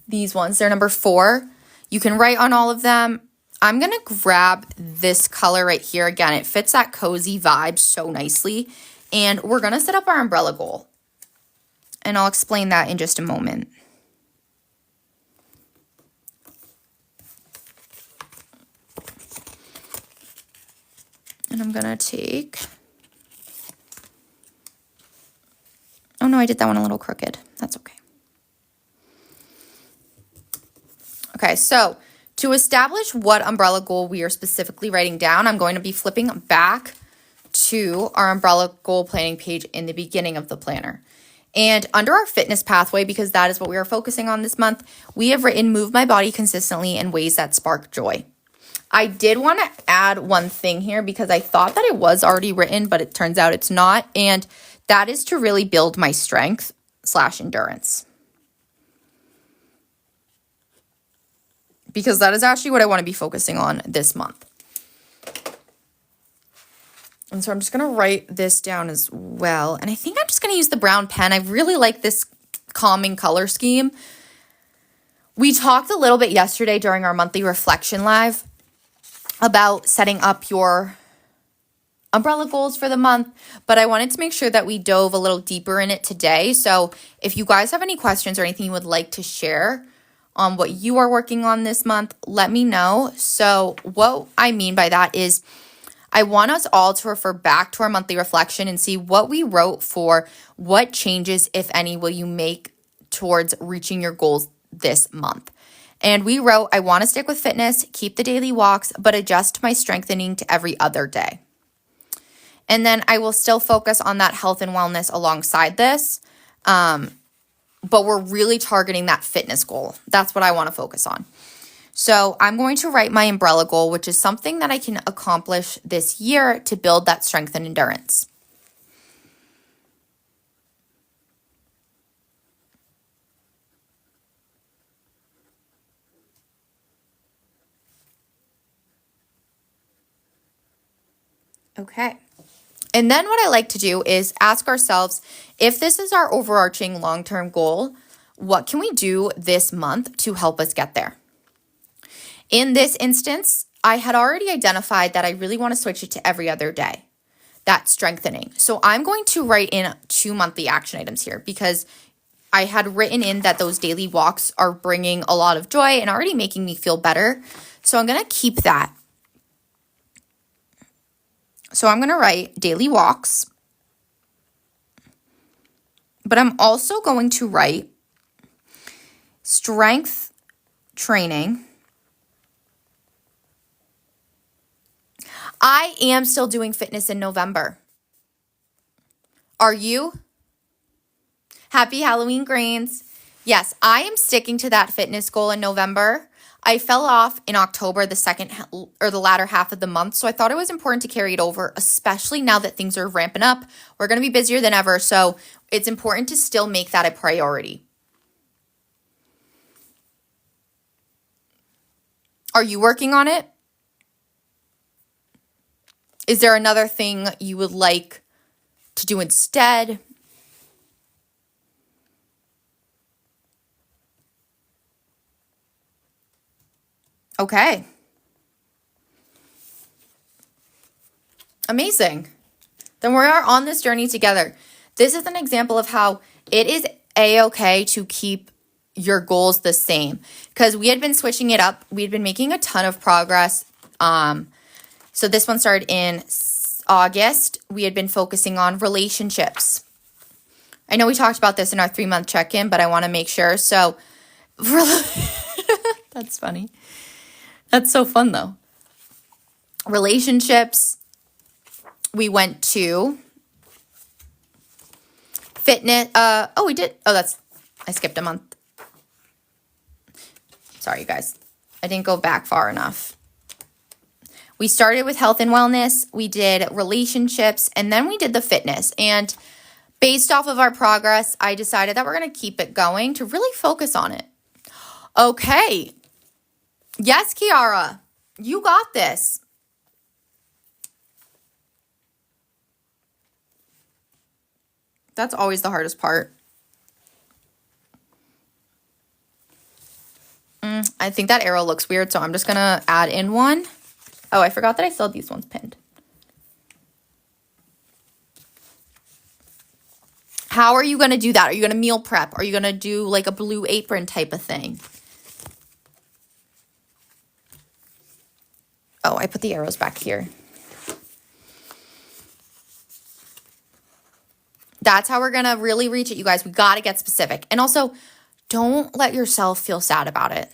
These ones, they're number 4. You can write on all of them. I'm going to grab this color right here. Again, it fits that cozy vibe so nicely. And we're going to set up our umbrella goal. And I'll explain that in just a moment. And I'm going to take, oh no, I did that one a little crooked. That's okay. Okay, so to establish what umbrella goal we are specifically writing down, I'm going to be flipping back to our umbrella goal planning page in the beginning of the planner. And under our fitness pathway, because that is what we are focusing on this month, we have written move my body consistently in ways that spark joy. I did want to add one thing here because I thought that it was already written, but it turns out it's not. And that is to really build my strength / endurance. Because that is actually what I want to be focusing on this month. And so I'm just going to write this down as well. And I think I'm just going to use the brown pen. I really like this calming color scheme. We talked a little bit yesterday during our monthly reflection live about setting up your umbrella goals for the month, but I wanted to make sure that we dove a little deeper in it today. So if you guys have any questions or anything you would like to share on what you are working on this month, let me know. So what I mean by that is I want us all to refer back to our monthly reflection and see what we wrote for what changes, if any, will you make towards reaching your goals this month. And we wrote, I want to stick with fitness, keep the daily walks, but adjust my strengthening to every other day. And then I will still focus on that health and wellness alongside this. But we're really targeting that fitness goal. That's what I want to focus on. So I'm going to write my umbrella goal, which is something that I can accomplish this year to build that strength and endurance. Okay. And then what I like to do is ask ourselves, if this is our overarching long-term goal, what can we do this month to help us get there? In this instance, I had already identified that I really want to switch it to every other day. That's strengthening. So I'm going to write in 2 monthly action items here because I had written in that those daily walks are bringing a lot of joy and already making me feel better. So I'm going to keep that. So I'm going to write daily walks, but I'm also going to write strength training. I am still doing fitness in November. Are you? Happy Halloween, Grains. Yes, I am sticking to that fitness goal in November. I fell off in October, the latter half of the month, so I thought it was important to carry it over, especially now that things are ramping up. We're going to be busier than ever, so it's important to still make that a priority. Are you working on it? Is there another thing you would like to do instead? Okay. Amazing. Then we are on this journey together. This is an example of how it is a-okay to keep your goals the same because we had been switching it up. We had been making a ton of progress. So this one started in August. We had been focusing on relationships. I know we talked about this in our 3-month check-in, but I want to make sure. So that's funny. That's so fun though. Relationships. We went to fitness. We did. I skipped a month. Sorry, you guys. I didn't go back far enough. We started with health and wellness. We did relationships, and then we did the fitness. And based off of our progress, I decided that we're going to keep it going to really focus on it. Okay. Yes, Kiara, you got this. That's always the hardest part. I think that arrow looks weird, so I'm just going to add in one. Oh, I forgot that I still had these ones pinned. How are you going to do that? Are you going to meal prep? Are you going to do like a blue apron type of thing? Oh, I put the arrows back here. That's how we're going to really reach it, you guys. We got to get specific. And also, don't let yourself feel sad about it,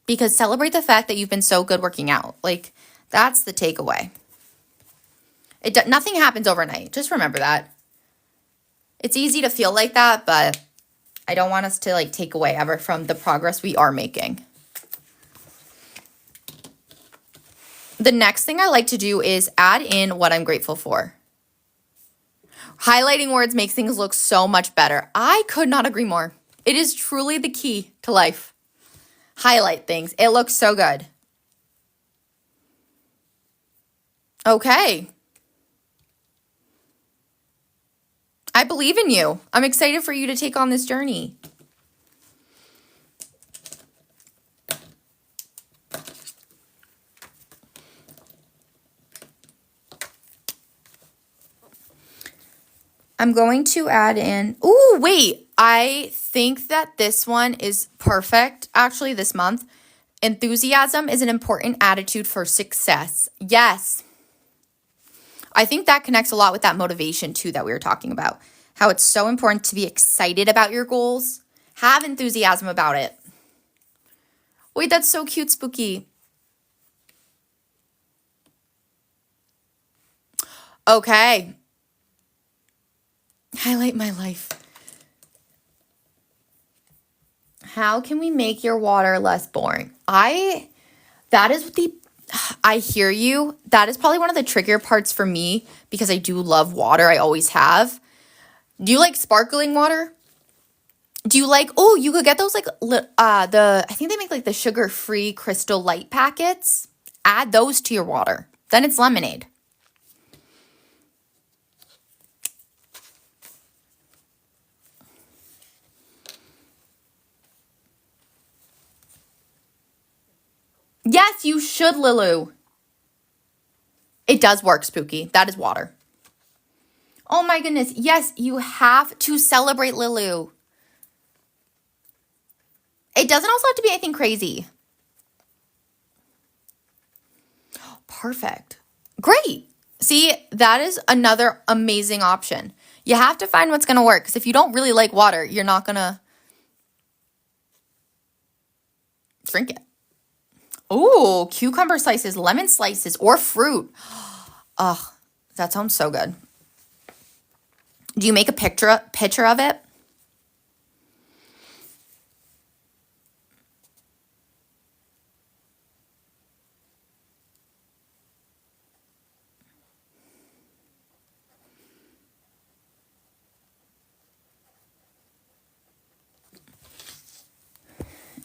because celebrate the fact that you've been so good working out. Like, that's the takeaway. Nothing happens overnight. Just remember that. It's easy to feel like that, but I don't want us to like take away ever from the progress we are making. The next thing I like to do is add in what I'm grateful for. Highlighting words makes things look so much better. I could not agree more. It is truly the key to life. Highlight things. It looks so good. Okay. I believe in you. I'm excited for you to take on this journey. I'm going to add in, ooh, wait, I think that this one is perfect, actually, this month. Enthusiasm is an important attitude for success. Yes. I think that connects a lot with that motivation, too, that we were talking about. How it's so important to be excited about your goals. Have enthusiasm about it. Wait, that's so cute, Spooky. Okay. Highlight my life. How can we make your water less boring? I hear you. That is probably one of the trickier parts for me, because I do love water. I always have. Do you like sparkling water? Do you like, oh, you could get those like I think they make like the sugar-free Crystal Light packets. Add those to your water. Then it's lemonade. Yes, you should, Lilu. It does work, Spooky. That is water. Oh my goodness. Yes, you have to celebrate, Lilu. It doesn't also have to be anything crazy. Perfect. Great. See, that is another amazing option. You have to find what's going to work, because if you don't really like water, you're not going to drink it. Oh, cucumber slices, lemon slices, or fruit. Oh, that sounds so good. Do you make a picture of it?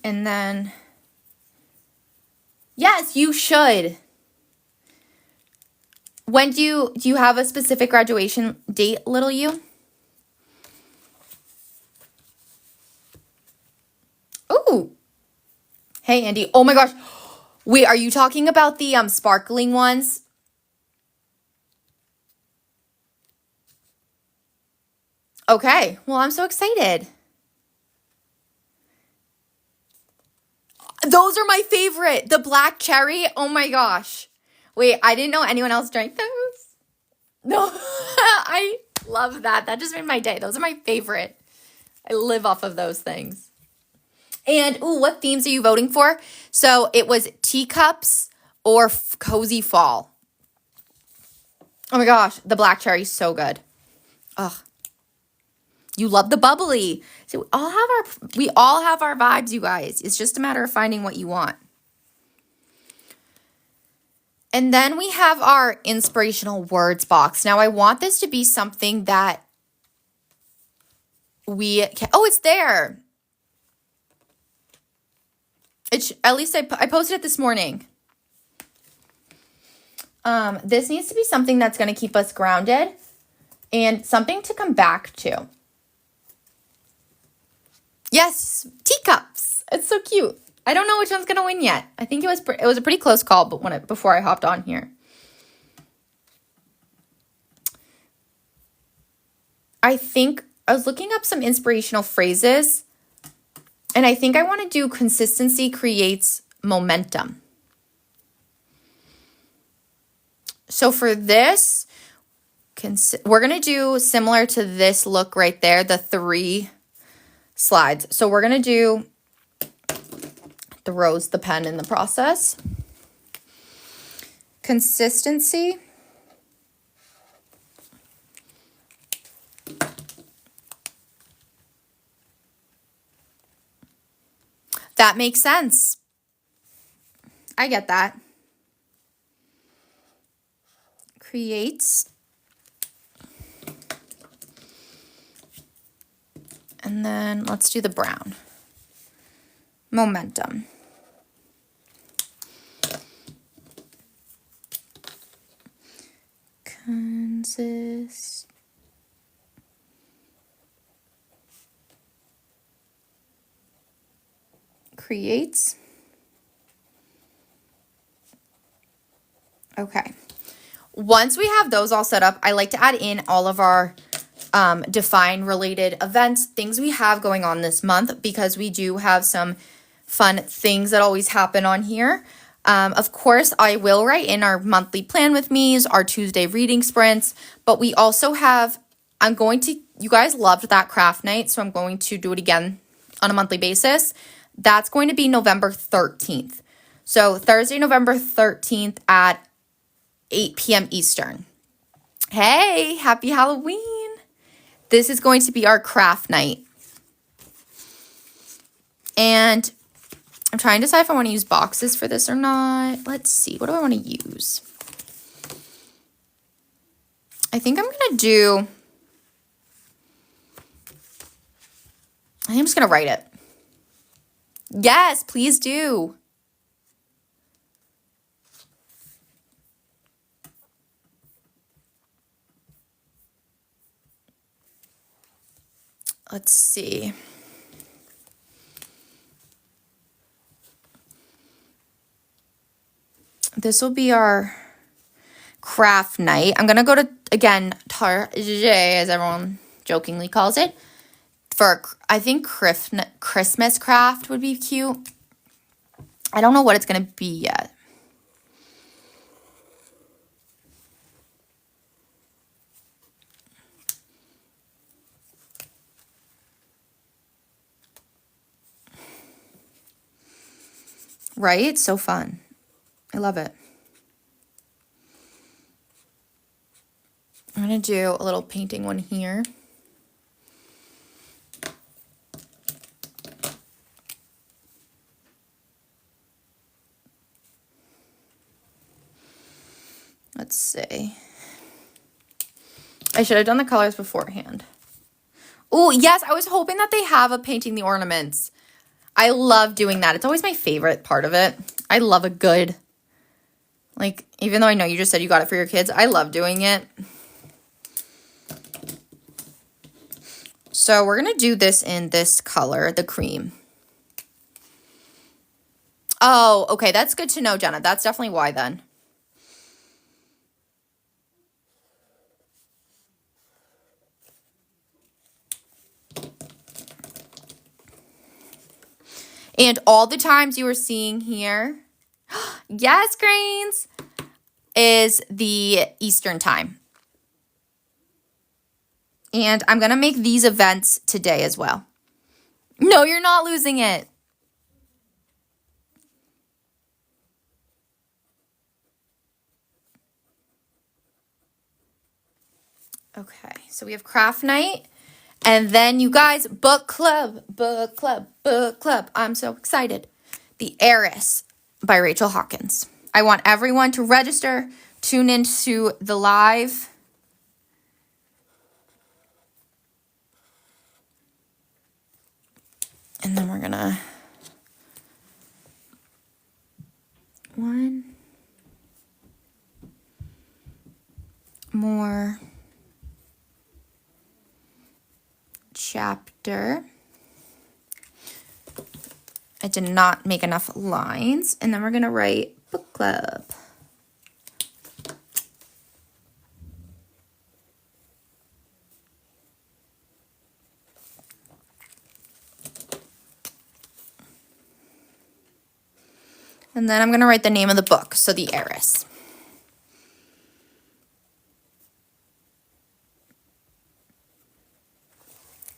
And then, yes, you should. When do you have a specific graduation date, little you? Oh, hey, Andy. Oh my gosh. Wait, are you talking about the sparkling ones? Okay. Well, I'm so excited. Those are my favorite. The black cherry. Oh my gosh. Wait, I didn't know anyone else drank those. No, I love that. That just made my day. Those are my favorite. I live off of those things. And, ooh, what themes are you voting for? So it was teacups or cozy fall. Oh my gosh, the black cherry is so good. Ugh. You love the bubbly. So we all have our vibes, you guys. It's just a matter of finding what you want. And then we have our inspirational words box. Now I want this to be something that we can, oh, it's there. At least I posted it this morning. This needs to be something that's going to keep us grounded and something to come back to. Yes, teacups. It's so cute. I don't know which one's going to win yet. I think it was a pretty close call, but before I hopped on here. I think I was looking up some inspirational phrases, and I think I want to do consistency creates momentum. So for this, we're going to do similar to this look right there, the 3 slides. So we're going to do the rose, the pen in the process. Consistency. That makes sense. I get that. Creates. And then let's do the brown. Momentum. Creates. Okay. Once we have those all set up, I like to add in all of our Define related events, things we have going on this month, because we do have some fun things that always happen on here. Of course, I will write in our monthly plan with me's, our Tuesday reading sprints, but we also have, you guys loved that craft night, so I'm going to do it again on a monthly basis. That's going to be November 13th. So Thursday, November 13th at 8 p.m. Eastern. Hey, happy Halloween. This is going to be our craft night. And I'm trying to decide if I want to use boxes for this or not. Let's see. What do I want to use? I think I'm going to I'm just going to write it. Yes, please do. Let's see. This will be our craft night. I'm going to go to, again, Target, as everyone jokingly calls it, for, I think, Christmas craft would be cute. I don't know what it's going to be yet. Right? It's so fun. I love it. I'm going to do a little painting one here. Let's see. I should have done the colors beforehand. Oh, yes, I was hoping that they have a painting the ornaments. I love doing that. It's always my favorite part of it. I love a good, like, even though I know you just said you got it for your kids, I love doing it. So we're going to do this in this color, the cream. Oh, okay. That's good to know, Jenna. That's definitely why then. And all the times you were seeing here, yes, Grains, is the Eastern time. And I'm going to make these events today as well. No, you're not losing it. Okay, so we have craft night. And then you guys, book club, book club, book club. I'm so excited. The Heiress by Rachel Hawkins. I want everyone to register, tune into the live. And then we're gonna, one more chapter. I did not make enough lines. And then we're gonna write book club. And then I'm going to write the name of the book, so The Heiress.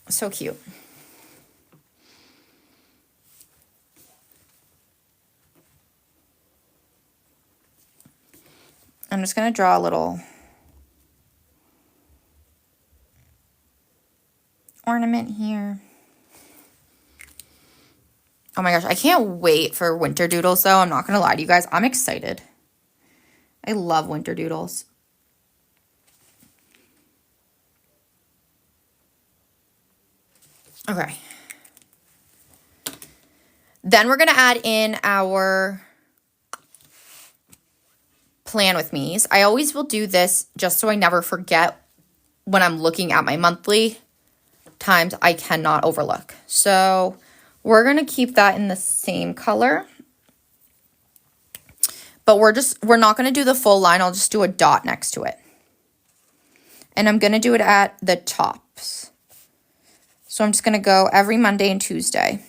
So cute. I'm just going to draw a little ornament here. Oh my gosh, I can't wait for winter doodles though. I'm not going to lie to you guys. I'm excited. I love winter doodles. Okay. Then we're going to add in our plan with me's. I always will do this just so I never forget when I'm looking at my monthly times I cannot overlook. So we're going to keep that in the same color. But we're not going to do the full line. I'll just do a dot next to it. And I'm going to do it at the tops. So I'm just going to go every Monday and Tuesday.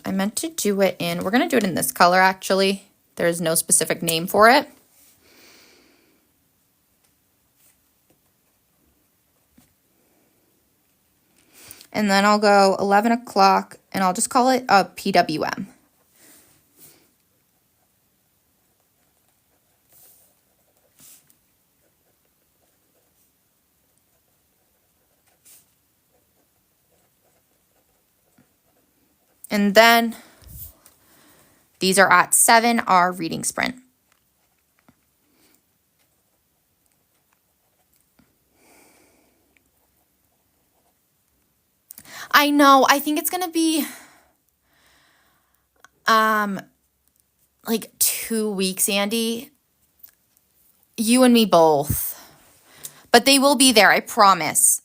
I meant to do it in, we're going to do it in this color actually. There's no specific name for it. And then I'll go 11 o'clock and I'll just call it a PWM. And then these are at 7, our reading sprint. I know, I think it's going to be like 2 weeks, Andy. You and me both. But they will be there, I promise.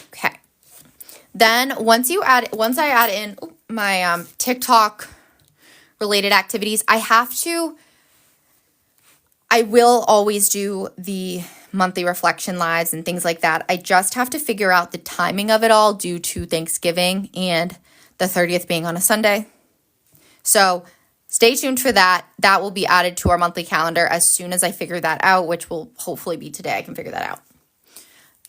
Okay. Then once I add in my TikTok related activities, I will always do the monthly reflection lives and things like that. I just have to figure out the timing of it all due to Thanksgiving and the 30th being on a Sunday. So stay tuned for that. That will be added to our monthly calendar as soon as I figure that out, which will hopefully be today. I can figure that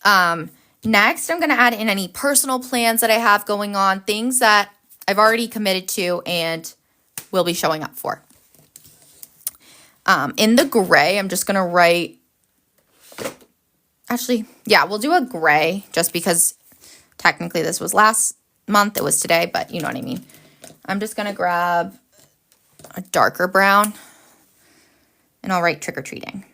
out. Next, I'm going to add in any personal plans that I have going on, things that I've already committed to and will be showing up for. In the gray, I'm just going to write, actually, yeah, we'll do a gray just because technically this was last month. It was today, but you know what I mean. I'm just going to grab a darker brown and I'll write trick-or-treating.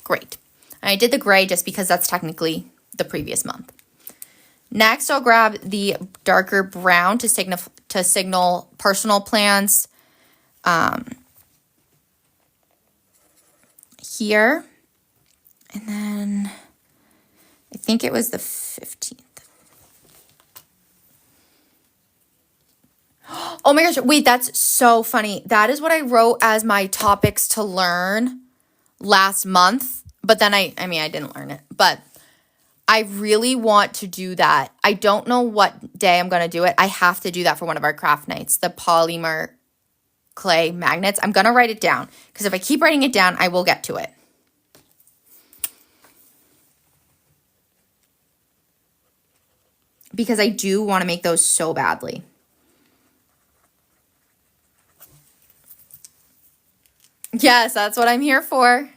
Great. And I did the gray just because that's technically the previous month. Next, I'll grab the darker brown to signal personal plans here. And then I think it was the 15th. Oh my gosh, wait, that's so funny. That is what I wrote as my topics to learn last month. But then I didn't learn it. But I really want to do that. I don't know what day I'm going to do it. I have to do that for one of our craft nights, the polymer clay magnets. I'm going to write it down because if I keep writing it down, I will get to it. Because I do want to make those so badly. Yes, that's what I'm here for.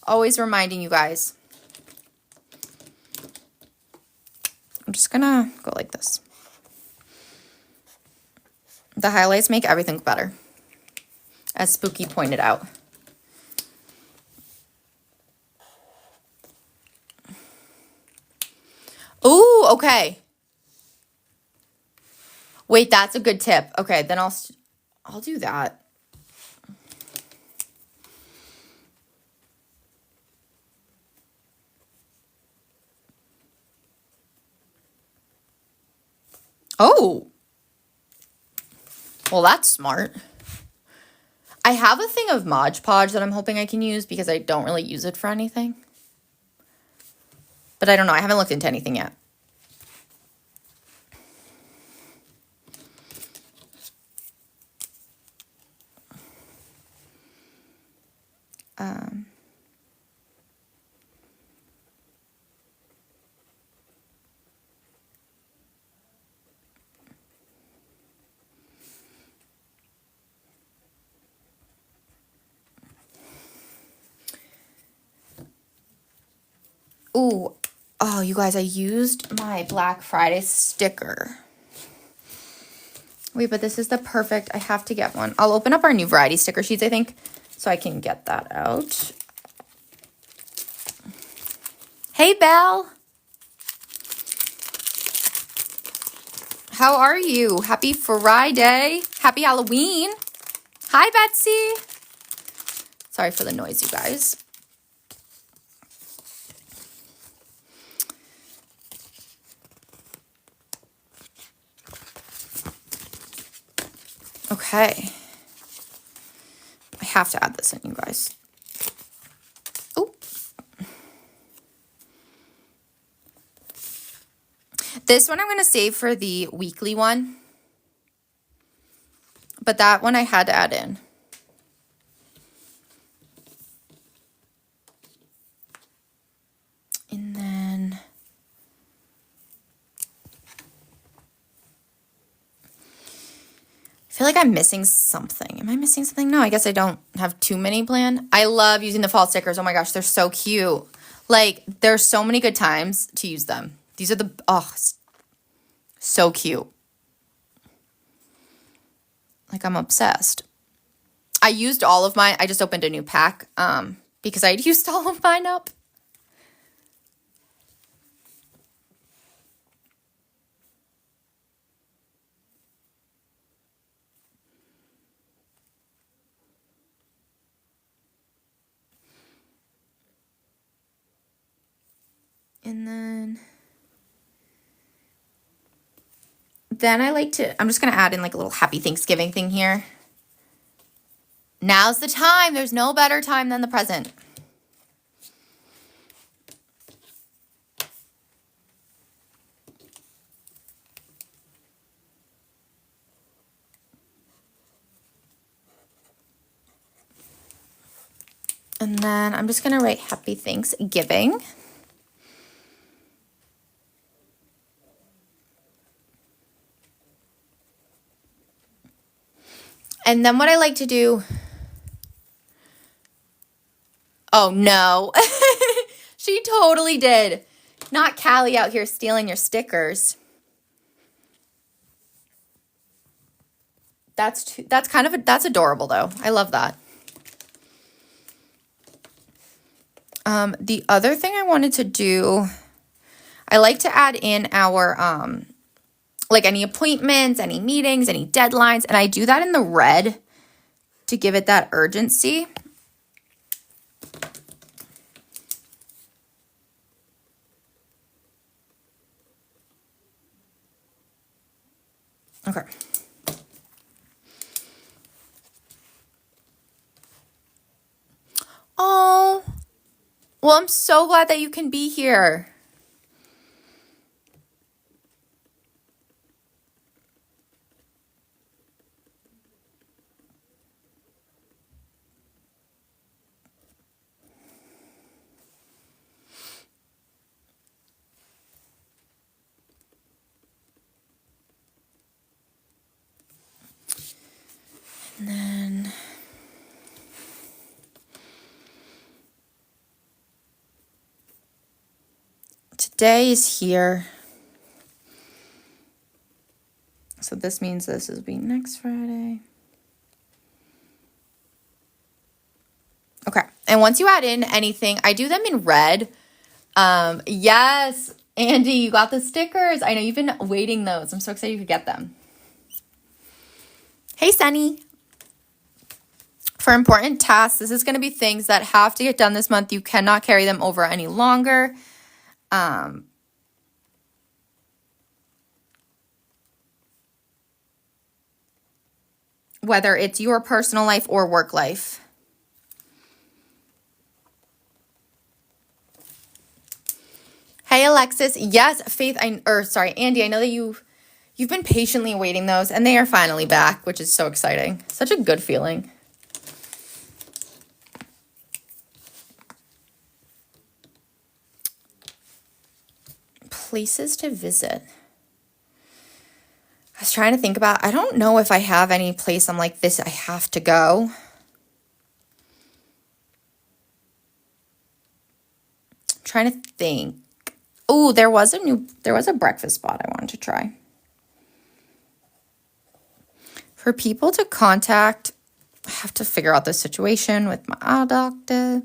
Always reminding you guys. I'm just gonna go like this. The highlights make everything better, as Spooky pointed out. Ooh, okay. Wait, that's a good tip. Okay, then I'll do that. Oh, well, that's smart. I have a thing of Mod Podge that I'm hoping I can use because I don't really use it for anything. But I don't know. I haven't looked into anything yet. Ooh, oh, you guys, I used my Black Friday sticker. Wait, but this is the perfect, I have to get one. I'll open up our new variety sticker sheets, I think, so I can get that out. Hey, Belle. How are you? Happy Friday. Happy Halloween. Hi, Betsy. Sorry for the noise, you guys. Okay. I have to add this in, you guys. Oh. This one I'm going to save for the weekly one. But that one I had to add in. And then I feel like I'm missing something. Am I missing something? No, I guess I don't have too many planned. I love using the fall stickers. Oh my gosh, they're so cute. Like, there's so many good times to use them. These are the, oh, so cute. Like, I'm obsessed. I used all of mine. I just opened a new pack because I'd used all of mine up. And then I like to, I'm just going to add in like a little happy Thanksgiving thing here. Now's the time. There's no better time than the present. And then I'm just going to write happy Thanksgiving. And then what I like to do, oh no, she totally did. Not Callie out here stealing your stickers. That's kind of, that's adorable though. I love that. The other thing I wanted to do, I like to add in our, like any appointments, any meetings, any deadlines, and I do that in the red to give it that urgency. Okay. Oh, well, I'm so glad that you can be here. And then today is here. So this means this will be next Friday. Okay. And once you add in anything, I do them in red. Yes, Andy, you got the stickers. I know you've been waiting those. I'm so excited you could get them. Hey, Sunny. For important tasks, this is going to be things that have to get done this month. You cannot carry them over any longer. whether it's your personal life or work life. Hey, Alexis. Yes, Faith, Andy, I know that you've been patiently awaiting those, and they are finally back, which is so exciting. Such a good feeling. Places to visit. I was trying to think about, I don't know if I have any place I'm like, this I have to go. I'm trying to think. Oh, there was a breakfast spot I wanted to try. For people to contact, I have to figure out the situation with my eye doctor.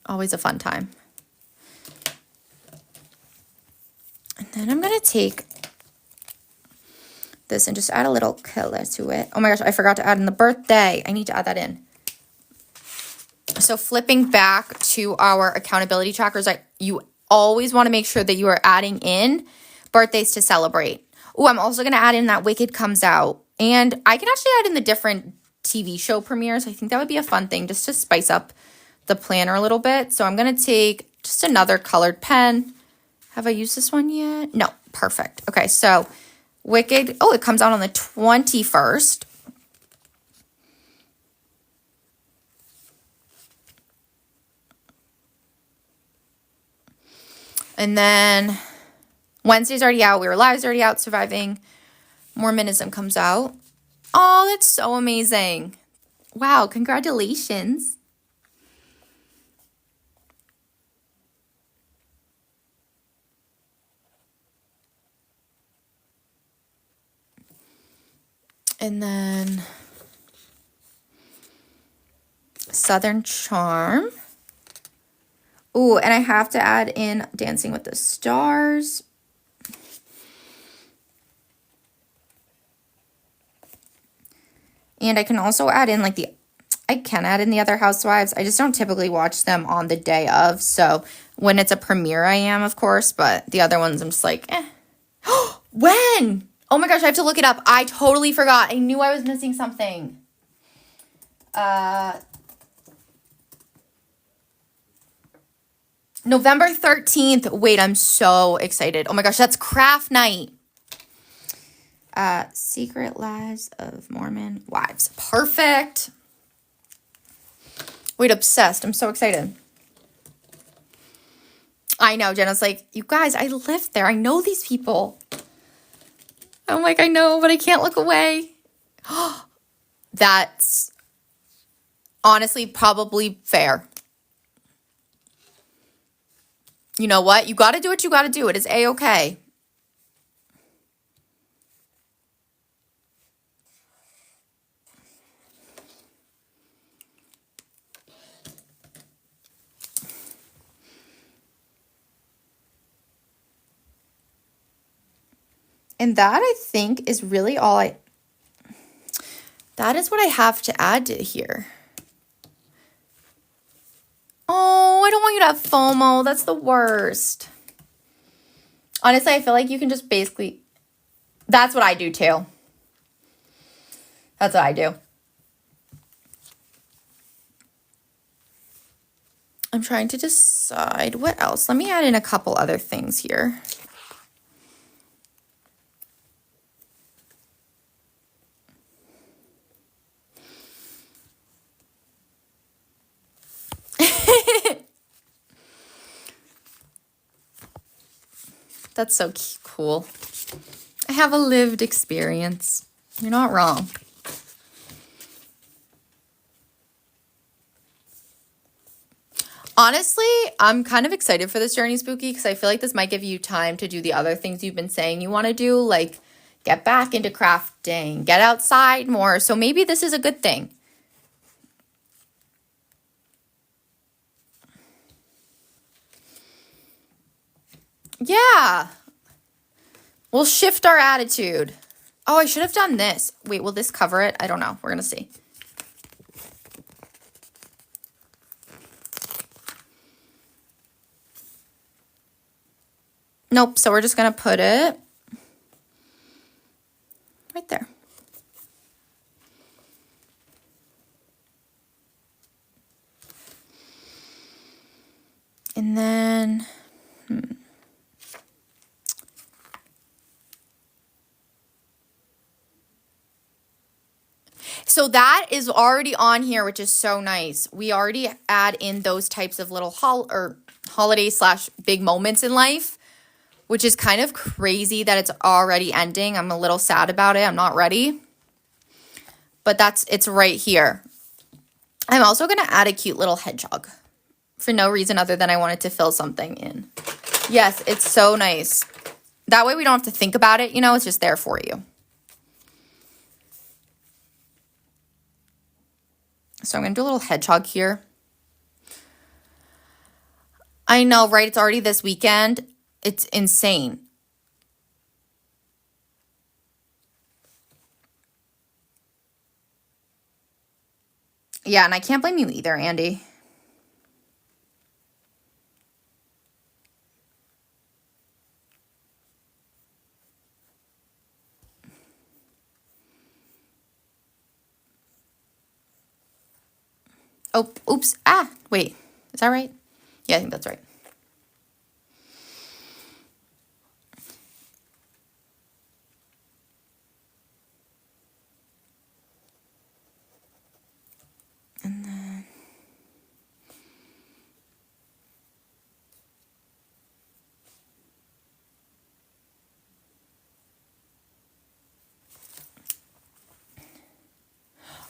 Always a fun time. And then I'm going to take this and just add a little color to it. Oh my gosh, I forgot to add in the birthday. I need to add that in. So flipping back to our accountability trackers, you always want to make sure that you are adding in birthdays to celebrate. Oh, I'm also going to add in that Wicked comes out. And I can actually add in the different TV show premieres. I think that would be a fun thing just to spice up the planner a little bit. So I'm going to take just another colored pen. Have I used this one yet? No, perfect. Okay, so Wicked, oh, it comes out on the 21st. And then Wednesday's already out. We Were Live's already out. Surviving Mormonism comes out. Oh, that's so amazing. Wow, congratulations. And then Southern Charm. Ooh, and I have to add in Dancing with the Stars. And I can also add in I can add in the other Housewives. I just don't typically watch them on the day of. So when it's a premiere, I am, of course. But the other ones, I'm just like, eh. When? Oh my gosh, I have to look it up. I totally forgot. I knew I was missing something. November 13th. Wait, I'm so excited. Oh my gosh, that's craft night. Secret Lives of Mormon Wives. Perfect. Wait, obsessed. I'm so excited. I know, Jenna's like, you guys, I lived there. I know these people. I'm like, I know, but I can't look away. That's honestly probably fair. You know what? You got to do what you got to do. It is A-okay. And that, I think, is really all that is what I have to add to here. Oh, I don't want you to have FOMO. That's the worst. Honestly, I feel like you can just basically, that's what I do too. That's what I do. I'm trying to decide what else. Let me add in a couple other things here. That's so cool. I have a lived experience. You're not wrong. Honestly, I'm kind of excited for this Journey Spooky because I feel like this might give you time to do the other things you've been saying you want to do, like get back into crafting, get outside more. So maybe this is a good thing. Yeah. We'll shift our attitude. Oh, I should have done this. Wait, will this cover it? I don't know. We're going to see. Nope. So we're just going to put it right there. And then, so that is already on here, which is so nice. We already add in those types of little holiday / big moments in life, which is kind of crazy that it's already ending. I'm a little sad about it. I'm not ready. But it's right here. I'm also going to add a cute little hedgehog for no reason other than I wanted to fill something in. Yes, it's so nice. That way we don't have to think about it, it's just there for you. So I'm going to do a little hedgehog here. I know, right? It's already this weekend. It's insane. Yeah, and I can't blame you either, Andy. Oh, oops. Wait. Is that right? Yeah, I think that's right. And then...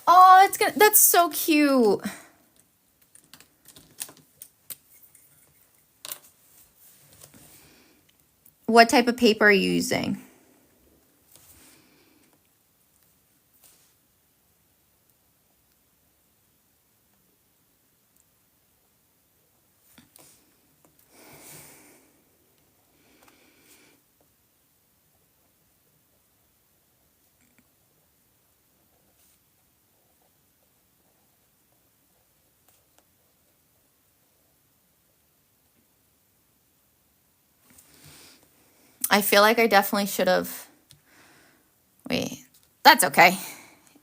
Oh, that's so cute. What type of paper are you using? I feel like I definitely should have... Wait, that's okay.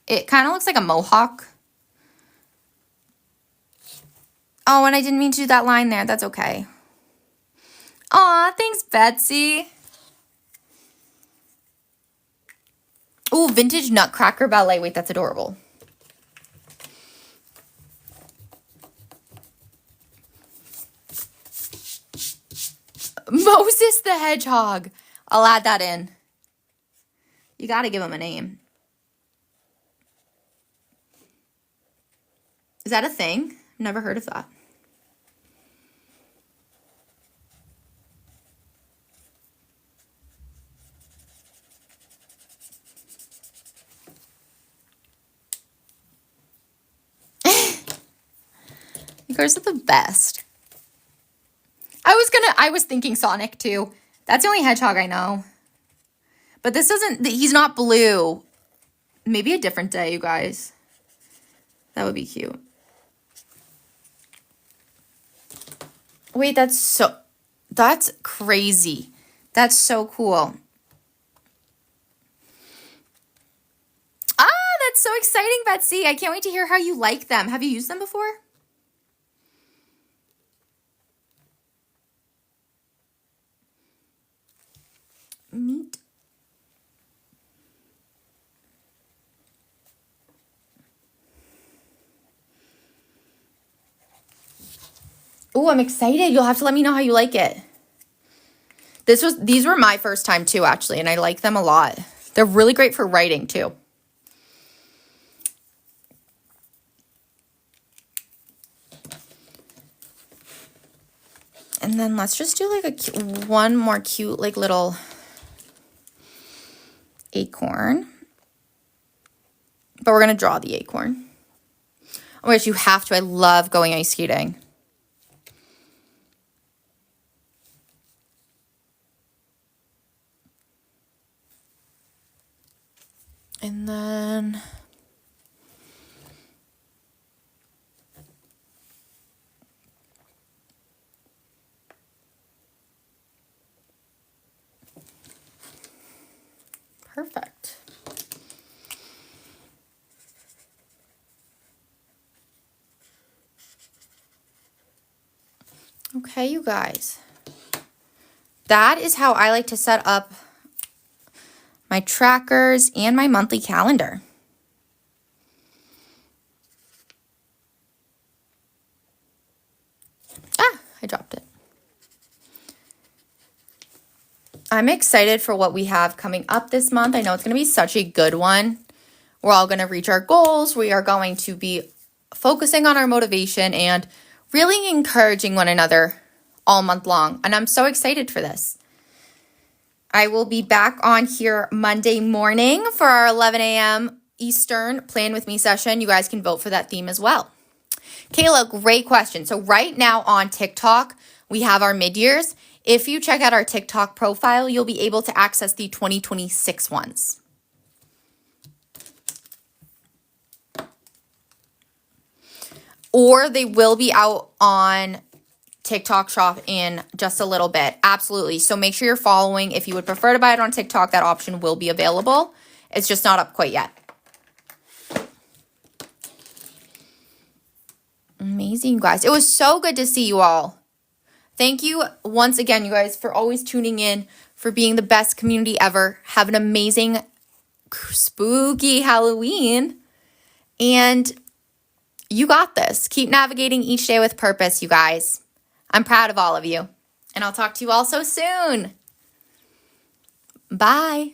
It kind of looks like a mohawk. Oh, and I didn't mean to do that line there. That's okay. Aw, thanks, Betsy. Ooh, vintage Nutcracker ballet. Wait, that's adorable. Moses the Hedgehog. I'll add that in. You got to give him a name. Is that a thing? Never heard of that. You guys are the best. I was thinking Sonic too. That's the only hedgehog I know. But he's not blue. Maybe a different day, you guys. That would be cute. Wait, that's crazy. That's so cool. Ah, that's so exciting, Betsy. I can't wait to hear how you like them. Have you used them before? Neat. Oh, I'm excited. You'll have to let me know how you like it. These were my first time too, actually, and I like them a lot. They're really great for writing too. And then let's just do like one more cute like little acorn. But we're going to draw the acorn. Oh my gosh, you have to. I love going ice skating. And then... Perfect. Okay, you guys. That is how I like to set up my trackers and my monthly calendar. Ah, I dropped it. I'm excited for what we have coming up this month. I know it's going to be such a good one. We're all going to reach our goals. We are going to be focusing on our motivation and really encouraging one another all month long. And I'm so excited for this. I will be back on here Monday morning for our 11 a.m. Eastern Plan With Me session. You guys can vote for that theme as well. Kayla, great question. So right now on TikTok, we have our mid-years. If you check out our TikTok profile, you'll be able to access the 2026 ones. Or they will be out on TikTok Shop in just a little bit. Absolutely. So make sure you're following. If you would prefer to buy it on TikTok, that option will be available. It's just not up quite yet. Amazing, guys. It was so good to see you all. Thank you once again, you guys, for always tuning in, for being the best community ever. Have an amazing, spooky Halloween. And you got this. Keep navigating each day with purpose, you guys. I'm proud of all of you. And I'll talk to you all so soon. Bye.